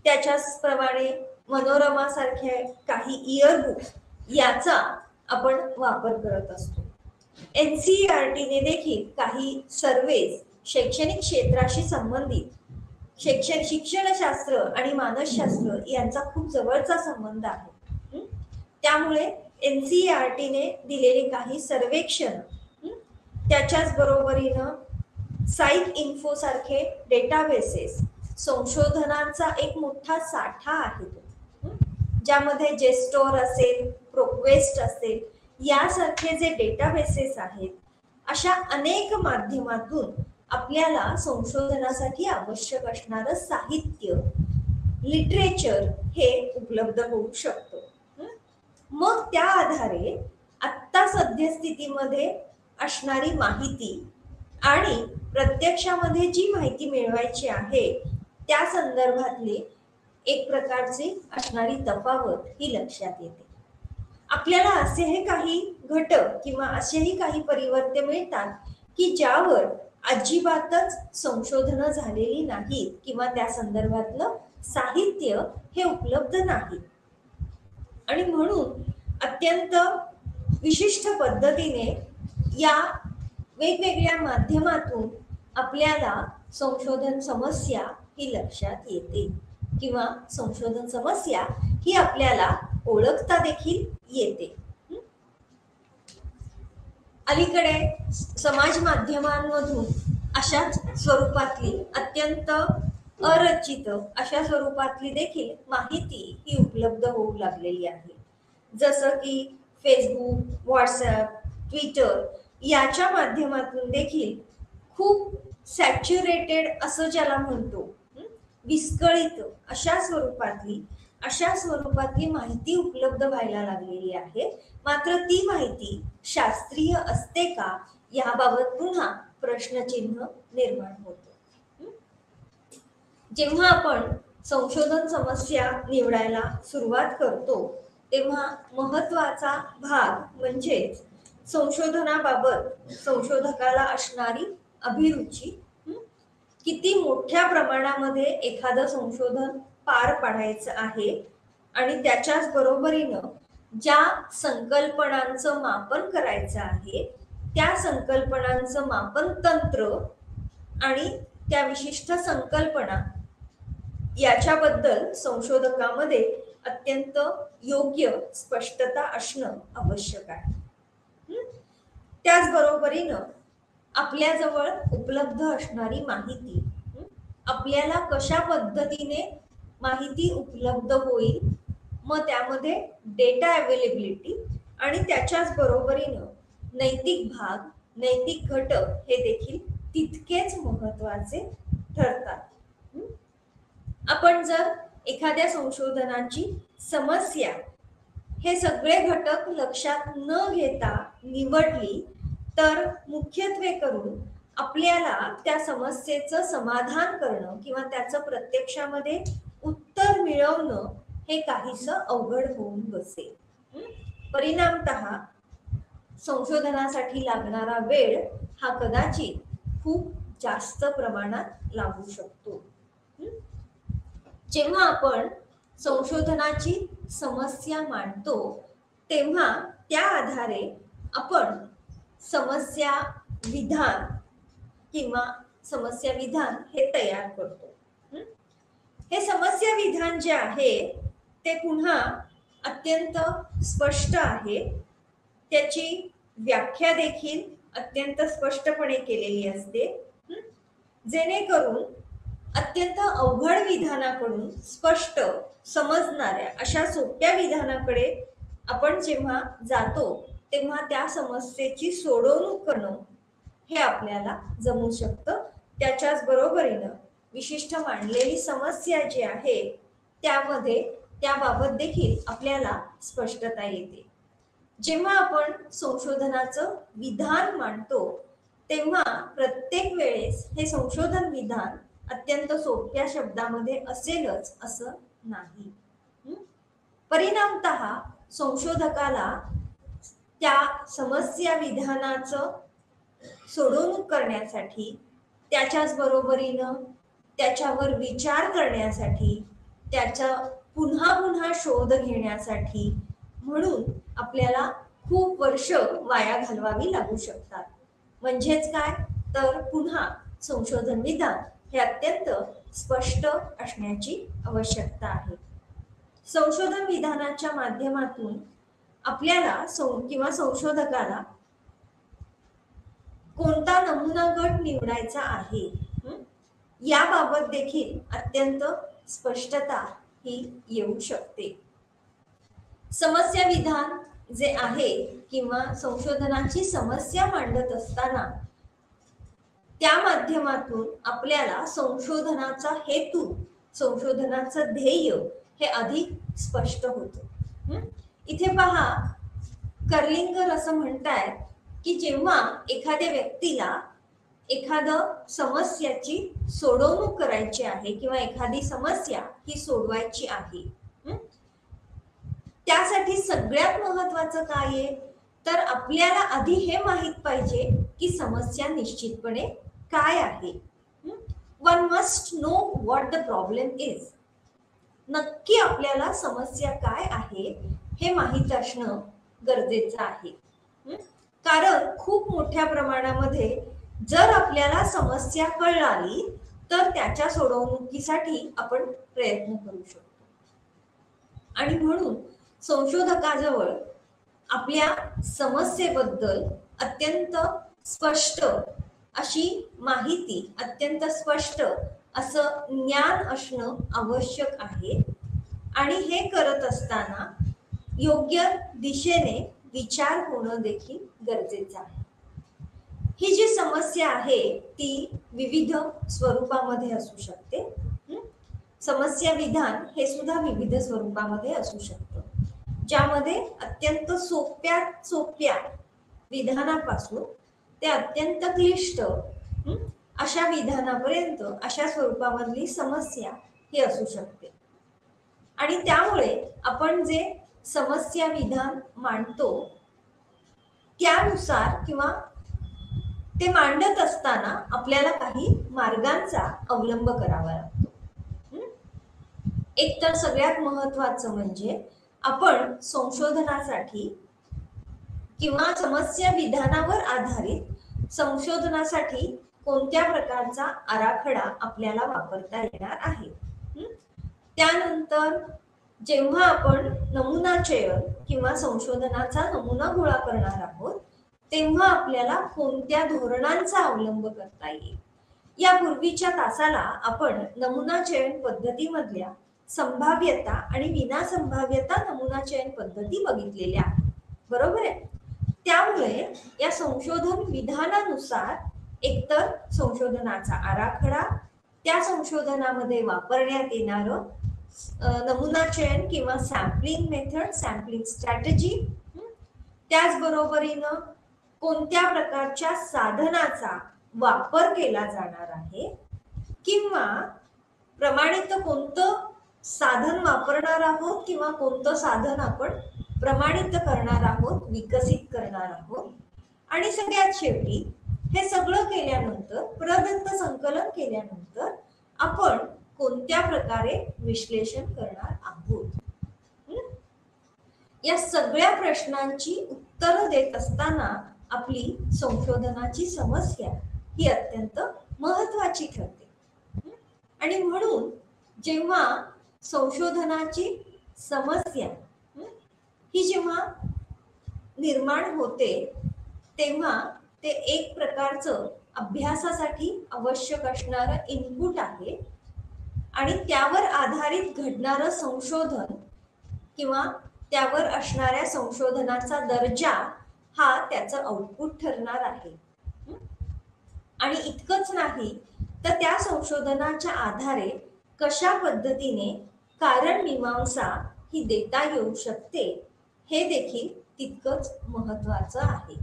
त्याच्याच प्रमाणे मनोरमा सारख्या काही इयरबुक याचा आपण वापर करत असतो. NCERT देखील काही सर्वेज शैक्षणिक क्षेत्राशी संबंधित, शिक्षणशास्त्र आणि मानसशास्त्र यांचा खूप जवळचा संबंध आहे. त्यामुळे NCERT दिलेले काही सर्वेक्षण, त्याच्याच बरोबरीनं साईक इन्फो सारखे डेटाबेसेस, संशोधनांचा एक मोठा साठा आहे तो, ज्यामध्ये जेस्टोर असेल, प्रोक्वेस्ट असेल, यासारखे जे डेटाबेसेस आहेत, अशा अनेक माध्यमातून आपल्याला संशोधनासाठी आवश्यक असणारं साहित्य, लिटरेचर हे उपलब्ध होऊ शकतं. मग त्या आधारे आत्ता सद्यस्थितीमध्ये असणारी माहिती आणि प्रत्यक्षामध्ये जी माहिती मिळवायची आहे, त्या संदर्भातले एक प्रकारची असणारी तफावत ही लक्षात येते. आपल्याला असेही काही घटक किंवा असेही काही परिवर्ते मिळतात की ज्यावर अजिबातच संशोधन झालेली नाहीत किंवा त्या संदर्भातलं साहित्य हे उपलब्ध नाही. आणि म्हणून अत्यंत विशिष्ट पद्धतीने या वेगवेगळ्या माध्यमातून आपल्याला संशोधन समस्या ही लक्षात येते, किंवा संशोधन समस्या ही आपल्याला ओळखता देखील येते. अलीकडे समाज माध्यमांमधून अशाच स्वरूपातली, अत्यंत अरचित अशा स्वरूपातली देखील माहिती ही उपलब्ध होऊ लागलेली आहे. जसं की फेसबुक, व्हॉट्सअप, ट्विटर याच्या माध्यमातून देखील खूप सॅच्युरेटेड असं ज्याला म्हणतो, विस्कळीत अशा स्वरूपातली माहिती उपलब्ध व्हायला लागलेली आहे. मात्र ती माहिती शास्त्रीय असते का, याबाबत पुन्हा प्रश्नचिन्ह निर्माण होतो. जेव्हा आपण संशोधन समस्या निवडायला सुरुवात करतो तेव्हा महत्वाचा भाग म्हणजेच संशोधनाबाबत संशोधकाला असणारी अभिरुची, किती मोठ्या प्रमाणामध्ये एखादं संशोधन पार पाडायचं आहे आणि त्याच्याच बरोबरीनं ज्या संकल्पनांचं मापन करायचं आहे त्या संकल्पनांचं मापन तंत्र आणि त्या विशिष्ट संकल्पना याच्याबद्दल संशोधकामध्ये अत्यंत योग्य स्पष्टता असणं आवश्यक आहे. त्याचबरोबरीनं आपल्याजवळ उपलब्ध असणारी माहिती, आपल्याला कशा पद्धतीने माहिती उपलब्ध होईल, मग त्यामध्ये डेटा अवेलेबिलिटी आणि त्याच्याच बरोबरीनं नैतिक भाग, नैतिक घटक हे देखील तितकेच महत्वाचे ठरतात. आपण जर एखाद्या संशोधनाची समस्या हे सगळे घटक लक्षात न घेता निवडली तर मुख्यत्वे करून आपल्याला त्या समस्येचं समाधान करणं किंवा त्याचं प्रत्यक्षामध्ये उत्तर मिळवणं हे काहीसं अवघड होऊन बसेल. परिणामतः संशोधनासाठी लागणारा वेळ हा कदाचित खूप जास्त प्रमाणात लागू शकतो. जेव्हा आपण संशोधनाची समस्या मांडतो तेव्हा त्या आधारे आपण समस्या विधान किंवा समस्या विधान हे तयार करतो. हे समस्या विधान जे आहे ते पुन्हा अत्यंत स्पष्ट आहे. त्याची व्याख्या देखील अत्यंत स्पष्टपणे केलेली असते, जेणेकरून अत्यंत अवघड विधानाकडून स्पष्ट समजणाऱ्या अशा सोप्या विधानाकडे आपण जेव्हा जातो तेव्हा त्या समस्येची सोडवणूक करणं हे आपल्याला जमू शकतं. त्याच्याच बरोबरीनं विशिष्ट मांडलेली समस्या जी आहे त्यामध्ये त्याबाबत देखील आपल्याला स्पष्टता येते. जेव्हा आपण संशोधनाचं विधान मांडतो तेव्हा प्रत्येक वेळेस हे संशोधन विधान अत्यंत सोप्या शब्दामध्ये असेलच असं नाही. परिणामतः संशोधकाला त्या समस्या विधानाचं सोडवणूक करण्यासाठी, त्याच्याच बरोबरीनं त्याच्यावर विचार करण्यासाठी, त्याचा पुन्हा पुन्हा शोध घेण्यासाठी म्हणून आपल्याला खूप वर्ष वाया घालवावी लागू शकतात. म्हणजेच काय तर पुन्हा संशोधन विधान हे अत्यंत स्पष्ट असण्याची आवश्यकता आहे. संशोधन विधानाच्या माध्यमातून आपल्याला किंवा संशोधकाला कोणता नमुना गट निवडायचा आहे याबाबत देखील अत्यंत स्पष्टता ही येऊ शकते. समस्या विधान जे आहे किंवा संशोधनाची समस्या मांडत असताना त्या माध्यमातून आपल्याला संशोधनाचा हेतू, संशोधनाचं ध्येय हे अधिक स्पष्ट होतं. इथे पहा, कर्लिंगर असं म्हणतायत की जेव्हा एखाद्या व्यक्तीला एखादं समस्याची सोडवणूक करायची आहे किंवा एखादी समस्या ही सोडवायची आहे, त्यासाठी सगळ्यात महत्वाचं काय आहे तर आपल्याला आधी हे माहित पाहिजे की समस्या निश्चितपणे काय आहे. One must know what the problem is. नक्की आपल्याला समस्या काय आहे हे माहित असणं गरजेचं आहे. कारण खूप मोठ्या प्रमाणामध्ये जर आपल्याला समस्या कळली तर त्याच्या सोडवणुकीसाठी आपण प्रयत्न करू शकतो. आणि म्हणून संशोधकाजवळ आपल्या समस्येबद्दल अत्यंत स्पष्ट अशी माहिती, अत्यंत स्पष्ट असं ज्ञान असणं आवश्यक आहे. आणि हे करत असताना योग्य दिशेने विचार होणं देखील गरजेचं आहे. ही जी समस्या आहे ती विविध स्वरूपामध्ये असू शकते. समस्या विधान हे सुद्धा विविध स्वरूपामध्ये असू शकतं, ज्यामध्ये अत्यंत सोप्या विधानापासून ते अत्यंत क्लिष्ट अशा विधानापर्यंत अशा स्वरूपामधली समस्या ही असू शकते. आणि त्यामुळे आपण जे समस्या विधान मांडतो त्यानुसार किंवा ते मांडत असताना आपल्याला काही मार्गांचा अवलंब करावा लागतो. एक तर सगळ्यात महत्वाचं म्हणजे आपण संशोधनासाठी किंवा समस्या विधानावर आधारित संशोधनासाठी कोणत्या प्रकारचा आराखडा आपल्याला वापरता येणार आहे. त्यानंतर जेव्हा आपण नमुना चयन किंवा संशोधनाचा नमुना गोळा करणार आहोत तेव्हा आपल्याला कोणत्या धोरणांचा अवलंब करता येईल. या पूर्वीच्या तासाला आपण नमुना चयन पद्धतीमधल्या संभाव्यता आणि विनासंभाव्यता नमुना चयन पद्धती बघितलेल्या बरोबर आहे. त्यामुळे या संशोधन विधानानुसार एकतर संशोधनाचा आराखडा, त्या संशोधनामध्ये वापरण्यात येणारं नमुना चयन किंवा सॅम्पलिंग मेथड, सॅम्पलिंग स्ट्रॅटेजी, त्याचबरोबरीनं कोणत्या प्रकारच्या साधनाचा वापर केला जाणार आहे किंवा प्रमाणित कोणतं साधन वापरणार आहोत किंवा कोणतं साधन आपण प्रमाणित करणार आहोत, विकसित करणार आहोत. आणि सगळ्यात शेवटी हे सगळं केल्यानंतर प्रदत्त संकलन केल्यानंतर आपण कोणत्या प्रकारे विश्लेषण करणार आहोत. या सगळ्या प्रश्नांची उत्तरं देत असताना आपली संशोधनाची समस्या ही अत्यंत महत्वाची ठरते. आणि म्हणून जेव्हा संशोधनाची समस्या ही जेव्हा निर्माण होते तेव्हा ते एक प्रकारचं अभ्यासासाठी आवश्यक असणारं इनपुट आहे आणि त्यावर आधारित घडणारं संशोधन किंवा त्यावर असणाऱ्या संशोधनाचा दर्जा हा त्याचं आउटपुट ठरणार आहे. आणि इतकंच नाही तर त्या संशोधनाच्या आधारे कशा पद्धतीने कारण मीमांसा ही देता येऊ शकते हे देखील तितकंच महत्वाचं आहे.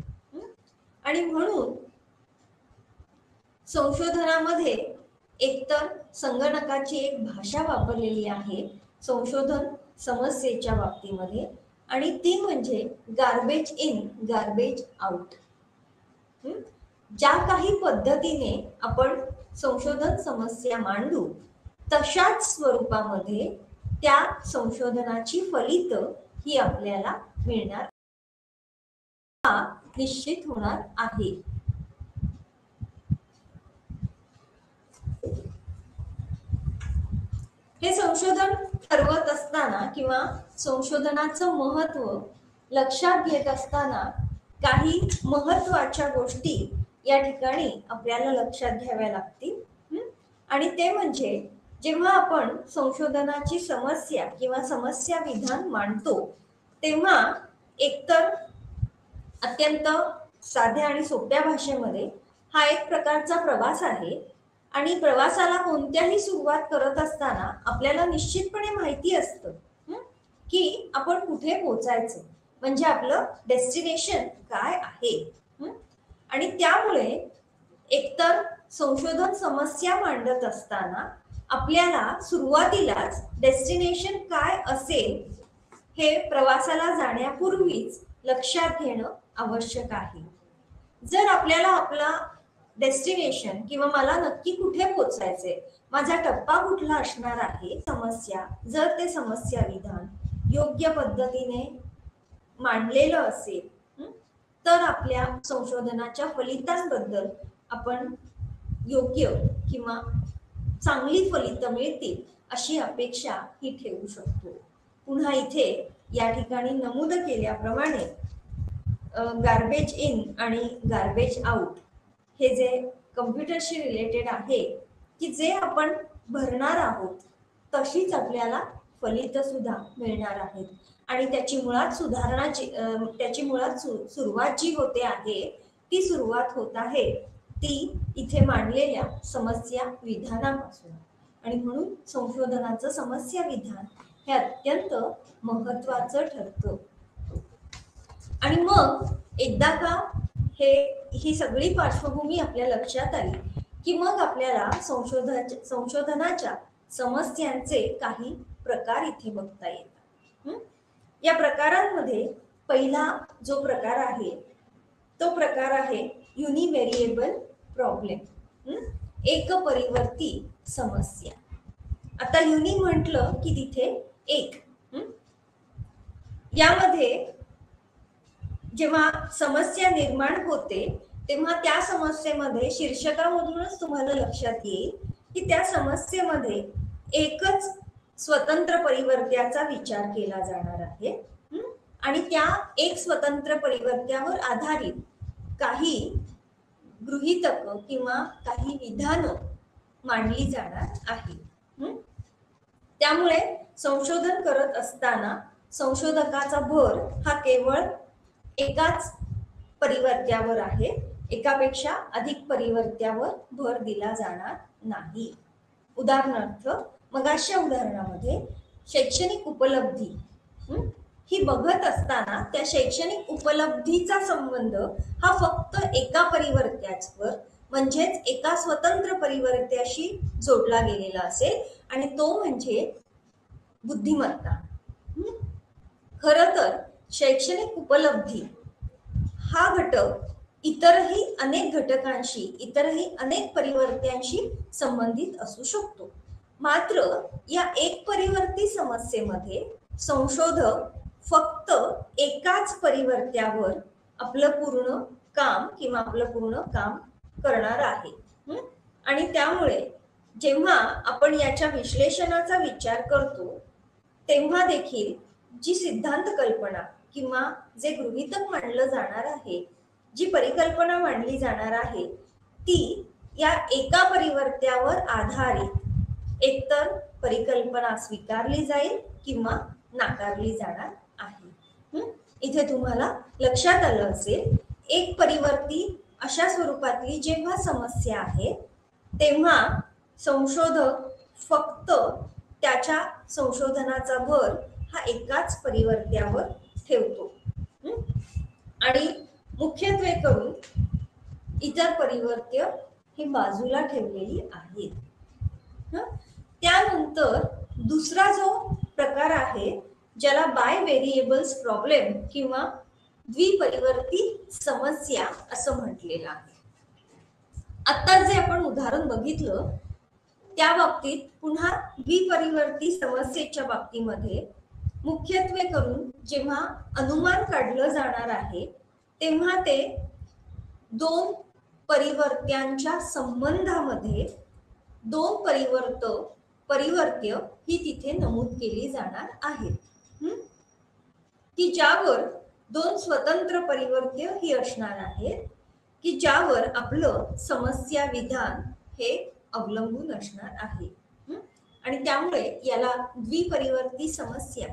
आणि म्हणून संशोधनामध्ये एकतर संगणकाची एक भाषा वापरलेली आहे संशोधन समस्येच्या बाबतीमध्ये आणि ती म्हणजे गार्बेज इन गार्बेज आउट. ज्या काही पद्धतीने आपण संशोधन समस्या मांडू तशाच स्वरूपामध्ये त्या संशोधनाची फलित ही आपल्याला मिळणार हा निश्चित होणार आहे. हे संशोधन ठरवत असताना किंवा संशोधनाचं महत्व लक्षात घेत असताना काही महत्वाच्या गोष्टी या ठिकाणी आपल्याला लक्षात घ्याव्या लागतील. आणि ते म्हणजे जेव्हा आपण संशोधनाची समस्या किंवा समस्या विधान मांडतो तेव्हा एकतर अत्यंत साध्या आणि सोप्या भाषेमध्ये हा एक प्रकारचा प्रवास आहे आणि प्रवासाला कोणत्याही सुरुवात करत असताना आपल्याला निश्चितपणे माहिती असतं की आपण कुठे पोहोचायचं म्हणजे आपलं डेस्टिनेशन काय आहे. आणि त्यामुळे एकतर संशोधन समस्या मांडत असताना आपल्याला सुरुवातीलाच डेस्टिनेशन काय असेल हे प्रवासाला जाण्यापूर्वीच लक्षात घेणं आवश्यक आहे. जर आपल्याला आपला डेस्टिनेशन किंवा मला नक्की कुठे पोहोचायचे माझा टप्पा कुठला असणार आहे समस्या जर ते समस्या विधान योग्य पद्धतीने मांडलेलं असेल तर आपल्या संशोधनाच्या फलितांबद्दल आपण योग्य किंवा चांगली फलितं मिळतील अशी अपेक्षा ही ठेवू शकतो. पुन्हा इथे या ठिकाणी नमूद केल्याप्रमाणे गार्बेज इन आणि गार्बेज आउट हे जे कम्प्युटरशी रिलेटेड आहे की जे आपण भरणार आहोत तशीच आपल्याला फलित सुद्धा मिळणार आहेत आणि त्याची मुळात सुरुवात जी होते आहे ती सुरुवात होत आहे ती इथे मांडलेल्या समस्या विधानापासून. आणि म्हणून संशोधनाचं समस्या विधान हे अत्यंत महत्वाचं ठरतं. आणि मग एकदा का ही सगळी पार्श्वभूमी आपल्या लक्षात आली की मग आपल्याला संशोधनाच्या समस्यांचे काही प्रकार इथे बघता येतात. या प्रकारांमध्ये पहिला जो प्रकार आहे तो प्रकार आहे युनिव्हेरिएबल प्रॉब्लेम, एकपरिवर्ती समस्या. आता युनि म्हटलं की तिथे एक. यामध्ये जेव्हा समस्या निर्माण होते तेव्हा त्या समस्येमध्ये शीर्षकामधूनच तुम्हाला लक्षात येईल की त्या समस्येमध्ये एकच स्वतंत्र परिवर्त्याचा विचार केला जाणार आहे आणि त्या एक स्वतंत्र परिवर्त्यावर आधारित काही गृहीतक किंवा काही विधानं मांडली जाणार आहे. त्यामुळे संशोधन करत असताना संशोधकाचा भर हा केवळ एकाच परिवर्त्यावर आहे, एकापेक्षा अधिक परिवर्त्यावर भर दिला जाणार नाही. उदाहरणार्थ मगाशा उदाहरणामध्ये शैक्षणिक उपलब्धी ही बघत असताना त्या शैक्षणिक उपलब्धीचा संबंध हा फक्त एका परिवर्त्यावर म्हणजेच एका स्वतंत्र परिवर्त्याशी जोडला गेलेला असेल आणि तो म्हणजे बुद्धिमत्ता. खरं तर शैक्षणिक उपलब्धी हा घटक इतरही अनेक घटकांशी, इतरही अनेक परिवर्त्यांशी संबंधित असू शकतो. मात्र या एक परिवर्ती समस्येमध्ये संशोधक फक्त एकाच परिवर्त्यावर आपलं पूर्ण काम करणार आहे. आणि त्यामुळे जेव्हा आपण याच्या विश्लेषणाचा विचार करतो तेव्हा देखील जी सिद्धांत कल्पना किंवा जे गृहीतक मांडलं जाणार आहे, जी परिकल्पना मांडली जाणार आहे ती या एका परिवर्त्यावर आधारित एकतर परिकल्पना स्वीकारली जाईल किंवा नाकारली जाणार आहे. इथे तुम्हाला लक्षात आलं असेल एक परिवर्ती अशा स्वरूपातली जेव्हा समस्या आहे तेव्हा संशोधक फक्त त्याच्या संशोधनाचा भर हा एकाच परिवर्त्यावर ठेवतो आणि मुख्यत्वे करून इतर परिवर्त्य ही बाजूला ठेवलेली आहेत. त्यानंतर दुसरा जो प्रकार आहे ज्याला बाय व्हेरिएबल्स प्रॉब्लेम किंवा द्विपरिवर्ती समस्या असं म्हटलेलं आहे. आता जे आपण उदाहरण बघितलं त्या बाबतीत पुन्हा द्विपरिवर्ती समस्येच्या बाबतीमध्ये मुख्यत्वे करून जेव्हा अनुमान काढलं जाणार आहे तेव्हा ते दोन परिवर्त्यांच्या संबंधामध्ये दोन परिवर्त्य ही तिथे नमूद केली जाणार आहेत की ज्यावर दोन स्वतंत्र परिवर्त्य ही असणार आहेत की ज्यावर आपलं समस्या विधान हे अवलंबून असणार आहे. आणि त्यामुळे याला द्विपरिवर्ती समस्या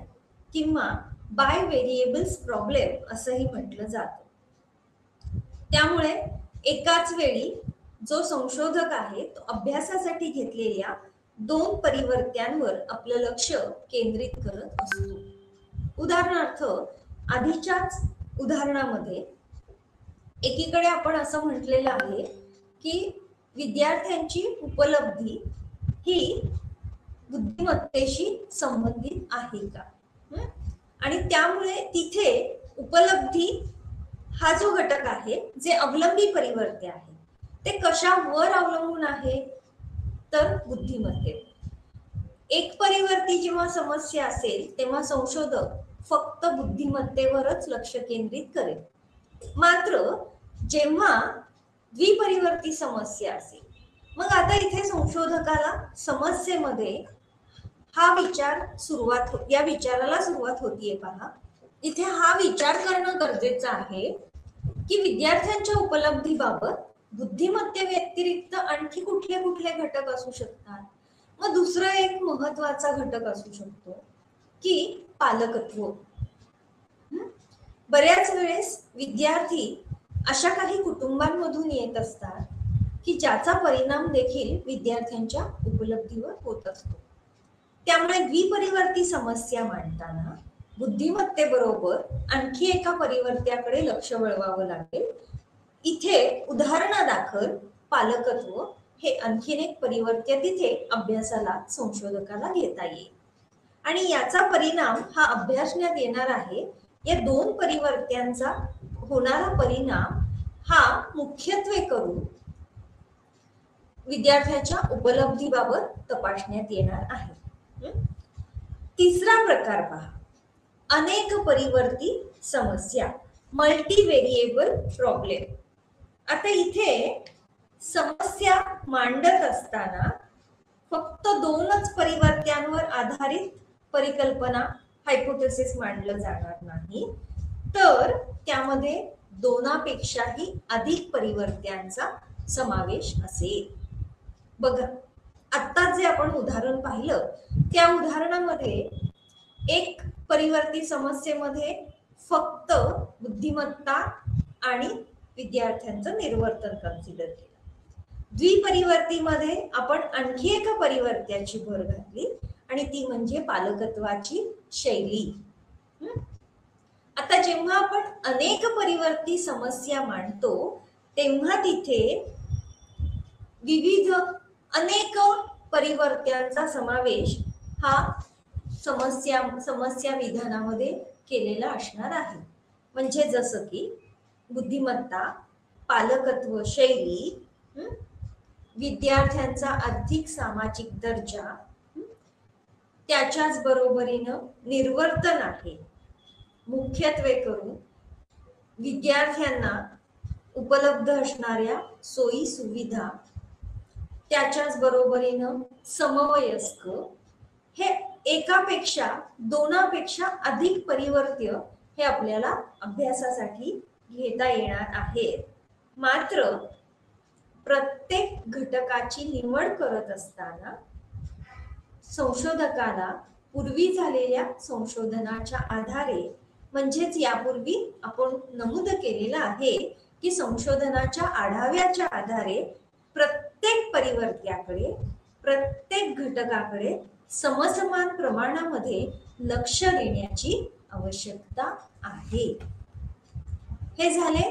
किंवा बाय व्हेरिएबल्स प्रॉब्लेम असंही म्हटलं जातं. त्यामुळे एकाच वेळी जो संशोधक आहे तो अभ्यासासाठी घेतलेल्या दोन परिवर्त्यांवर आपलं लक्ष केंद्रित करत असतो. उदाहरणार्थ आधीच्याच उदाहरणामध्ये एकीकडे आपण असं म्हटलेलं आहे की विद्यार्थ्यांची उपलब्धी ही बुद्धिमत्तेशी संबंधित आहे का, आणि त्यामुळे तिथे उपलब्धी हा जो घटक आहे जे अवलंबी परिवर्त्य आहे ते कशावर अवलंबून आहे तर बुद्धिमत्तेवर. एक परिवर्ती जेव्हा समस्या असेल तेव्हा संशोधक फक्त बुद्धिमत्तेवरच लक्ष केंद्रित करेल. मात्र जेव्हा द्विपरिवर्ती समस्या असेल मग आता इथे संशोधकाला समस्येमध्ये या विचाराला सुरुवात होतीये. पहा इथे हा विचार करणं गरजेचं आहे की विद्यार्थ्यांच्या उपलब्धीबाबत बुद्धिमत्ते व्यतिरिक्त आणखी कुठले कुठले घटक असू शकतात. मग दुसरा एक महत्वाचा घटक असू शकतो की पालकत्व. बऱ्याच वेळेस विद्यार्थी अशा काही कुटुंबांमधून येत असतात की ज्याचा परिणाम देखील विद्यार्थ्यांच्या उपलब्धीवर होत असतो. त्यामुळे द्विपरिवर्ती समस्या मांडताना बुद्धिमत्तेबरोबर आणखी एका परिवर्त्याकडे लक्ष वळवावं लागेल. इथे उदाहरणादाखल पालकत्व हे आणखीन एक परिवर्त्य तिथे अभ्यासाला संशोधकाला घेता येईल आणि याचा परिणाम हा अभ्यासण्यात येणार आहे. या दोन परिवर्त्यांचा होणारा परिणाम हा मुख्यत्वे करून विद्यार्थ्याच्या उपलब्धीबाबत तपासण्यात येणार आहे. तिसरा प्रकार पहा, अनेक परिवर्ती समस्या, मल्टी व्हेरिएबल प्रॉब्लेम. आता इथे समस्या मांडत असताना फक्त दोनच परिवर्त्यांवर आधारित परिकल्पना हायपोथेसिस मांडलं जाणार नाही, तर त्यामध्ये दोनापेक्षाही अधिक परिवर्त्यांचा समावेश असेल. बघा, आता जे आपण उदाहरण पाहिलं त्या उदाहरणामध्ये एक परिवर्ती समस्येमध्ये फक्त बुद्धिमत्ता आणि विद्यार्थ्यांचं निर्वर्तन कन्सिडर केलं. द्विपरिवर्तीमध्ये आपण आणखी एका परिवर्त्याची भर घातली आणि ती म्हणजे पालकत्वाची शैली. आता जेव्हा आपण अनेक परिवर्ती समस्या मांडतो तेव्हा तिथे विविध अनेक परिवर्त्यांचा समावेश हा समस्या विधानामध्ये केलेला असणार आहे. म्हणजे जसं की बुद्धिमत्ता, पालकत्व शैली, विद्यार्थ्यांचा आर्थिक सामाजिक दर्जा, त्याच्याच बरोबरीनं निर्वर्तन आहे. मुख्यत्वे करून विद्यार्थ्यांना उपलब्ध असणाऱ्या सोयी सुविधा, त्याच्याच बरोबरीनं समवयस्क, हे एकापेक्षा दोनापेक्षा अधिक परिवर्त्य हे आपल्याला अभ्यासासाठी घेता येणार आहेत. मात्र प्रत्येक घटकाची निवड करत असताना संशोधकाला पूर्वी झालेल्या संशोधनाच्या आधारे, म्हणजेच यापूर्वी आपण नमूद केलेलं आहे की संशोधनाच्या आढाव्याच्या आधारे प्रत्येक परिवर्त्याकडे, प्रत्येक घटकाकडे समसमान प्रमाणामध्ये लक्ष देण्याची आवश्यकता आहे. हे झाले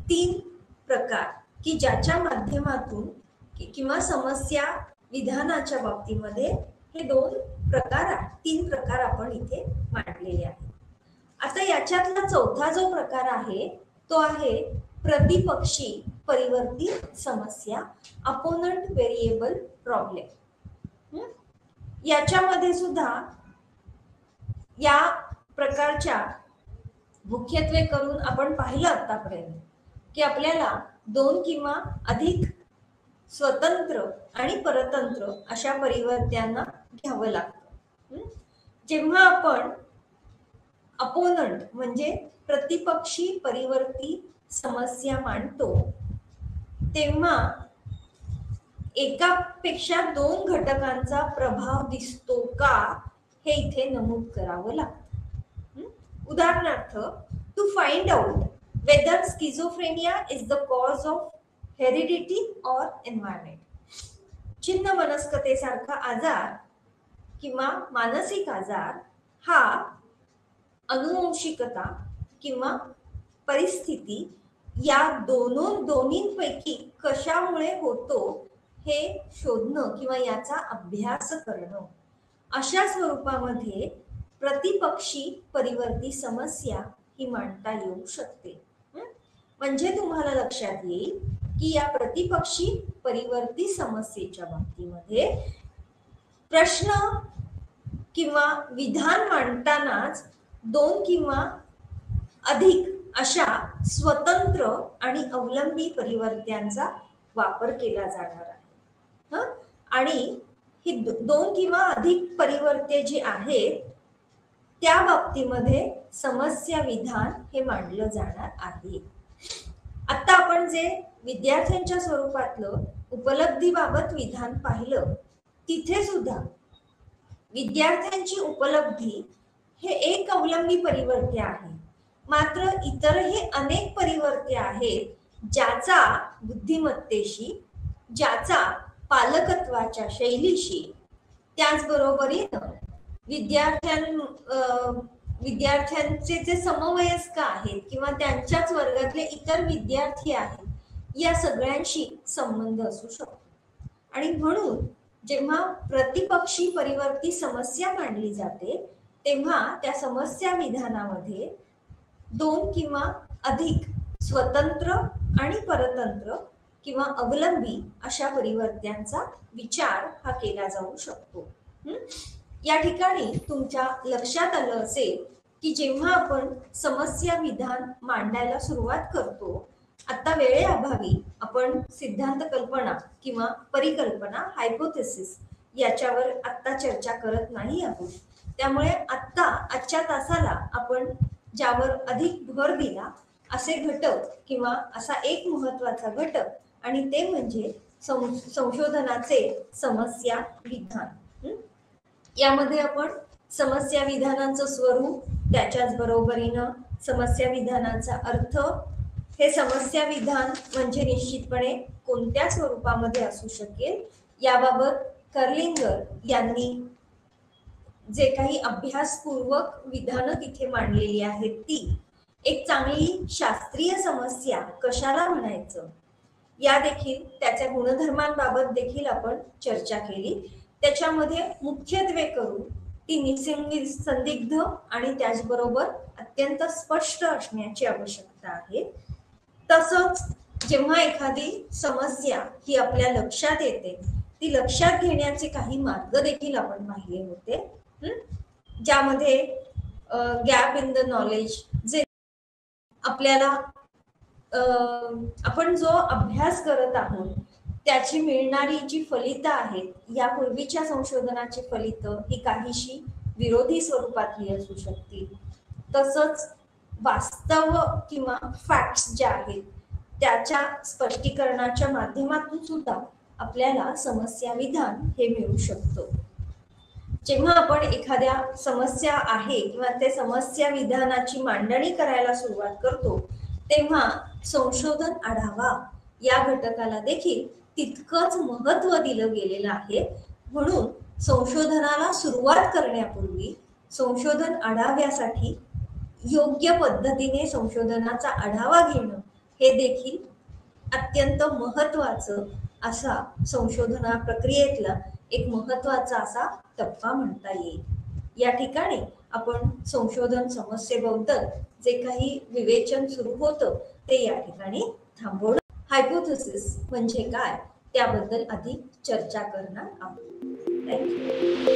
3 प्रकार की ज्याच्या माध्यमातून किंवा समस्या विधानाच्या बाबतीमध्ये हे 3 प्रकार आपण इथे मांडलेले आहेत. आता याच्यातला चौथा जो प्रकार आहे तो आहे प्रतिपक्षी परिवर्ती समस्या, अपोनंट व्हेरिएबल प्रॉब्लेम. याच्यामध्ये सुद्धा या प्रकारच्या मुख्यत्वे करून आपण पाहिलं आतापर्यंत की आपल्याला 2 किंवा अधिक स्वतंत्र आणि परतंत्र अशा परिवर्त्यांना घ्यावं लागतं. जेव्हा आपण अपोनंट म्हणजे प्रतिपक्षी परिवर्ती समस्या मांडतो तेव्हा एकापेक्षा 2 घटकांचा प्रभाव दिसतो का हे इथे नमूद करावं लागतं. उदाहरणार्थ, to find out whether schizophrenia is the cause of heredity और एन्व्हायरमेंट. छिन्न मनस्कतेसारखा आजार किंवा मानसिक आजार हा अनुवंशिकता किंवा परिस्थिती या दोन्हींपैकी कशामुळे होतो हे शोधणं किंवा याचा अभ्यास करणं, अशा स्वरूपामध्ये प्रतिपक्षी परिवर्ती समस्या ही मांडता येऊ शकते. म्हणजे तुम्हाला लक्षात येईल की या प्रतिपक्षी परिवर्ती समस्येच्या बाबतीमध्ये प्रश्न किंवा विधान मांडतानाच 2 किंवा अधिक अशा स्वतंत्र आणि अवलंबी परिवर्त्यांचा वापर केला जाणार आहे. आणि ही 2 किंवा अधिक परिवर्त्य जी आहेत त्या बाबतीमध्ये समस्या विधान हे मांडलं जाणार आहे. आता आपण जे विद्यार्थ्यांच्या स्वरूपातलं उपलब्धीबाबत विधान पाहिलं तिथे सुद्धा विद्यार्थ्यांची उपलब्धी हे एक अवलंबी परिवर्त्य आहे, मात्र इतरही अनेक परिवर्त्य आहेत ज्याचा बुद्धिमत्तेशी, ज्याचा पालकत्वाच्या शैलीशी, त्याचबरोबरीनं विद्यार्थ्यांचे जे समवयस्क आहेत किंवा त्यांच्याच वर्गातले इतर विद्यार्थी आहेत या सगळ्यांशी संबंध असू शकतो. आणि म्हणून जेव्हा प्रतिपक्षी परिवर्ती समस्या मांडली जाते तेव्हा त्या समस्या विधानामध्ये दोन किंवा अधिक स्वतंत्र आणि परतंत्र किंवा अवलंबी अशा परिवर्त्यांचा विचार हा केला जाऊ शकतो. या ठिकाणी तुमच्या लक्षात आलं असेल की जेव्हा आपण समस्या विधान मांडायला सुरुवात करतो, आता वेळेअभावी आपण सिद्धांत कल्पना किंवा परिकल्पना हायपोथेसिस याच्यावर आता चर्चा करत नाही आहोत. त्यामुळे आता आजच्या तासाला आपण ज्यावर अधिक भर दिला असे घटक किंवा असा एक महत्वाचा घटक आणि ते म्हणजे संशोधनाचे समस्या विधान. यामध्ये आपण समस्या विधानांचं स्वरूप, त्याच्याच बरोबरीनं समस्या विधानाचा अर्थ, हे समस्या विधान म्हणजे निश्चितपणे कोणत्या स्वरूपामध्ये असू शकेल याबाबत कर्लिंगर यांनी जे काही अभ्यासपूर्वक विधानं तिथे मांडलेली आहेत ती एक चांगली शास्त्रीय समस्या कशाला म्हणायचं या देखील त्याच्या गुणधर्मांबाबत देखील आपण चर्चा केली. त्याच्यामध्ये मुख्यत्वे करून ती निसंदिग्ध आणि त्याचबरोबर अत्यंत स्पष्ट असण्याची आवश्यकता आहे. तसंच जेव्हा एखादी समस्या ही आपल्या लक्षात येते ती लक्षात घेण्याचे काही मार्ग देखील आपण पाहिले होते, ज्यामध्ये गॅप इन द नॉलेज, जे आपल्याला आपण जो अभ्यास करत आहोत त्याची मिळणारी जी फलितं आहेत, यापूर्वीच्या संशोधनाची फलितं ही काहीशी विरोधी स्वरूपातली असू शकतील. तसंच वास्तव किंवा फॅक्ट्स ज्या आहेत त्याच्या स्पष्टीकरणाच्या माध्यमातून सुद्धा आपल्याला समस्या विधान हे मिळू शकतो. जेव्हा आपण एखाद्या समस्या आहे किंवा ते समस्या विधानाची मांडणी करायला सुरुवात करतो तेव्हा संशोधन आढावा या घटकाला देखील तितकंच महत्व दिलं गेलेलं आहे. म्हणून संशोधनाला सुरुवात करण्यापूर्वी संशोधन आढाव्यासाठी योग्य पद्धतीने संशोधनाचा आढावा घेणं हे देखील अत्यंत महत्वाचं असा संशोधना प्रक्रियेतला एक महत्वाचा असा टप्पा म्हणता येईल. या ठिकाणी आपण संशोधन समस्येबद्दल जे काही विवेचन सुरू होतं ते या ठिकाणी थांबवणं. हायपोथेसिस म्हणजे काय त्याबद्दल अधिक चर्चा करणार आहोत. थँक्यू.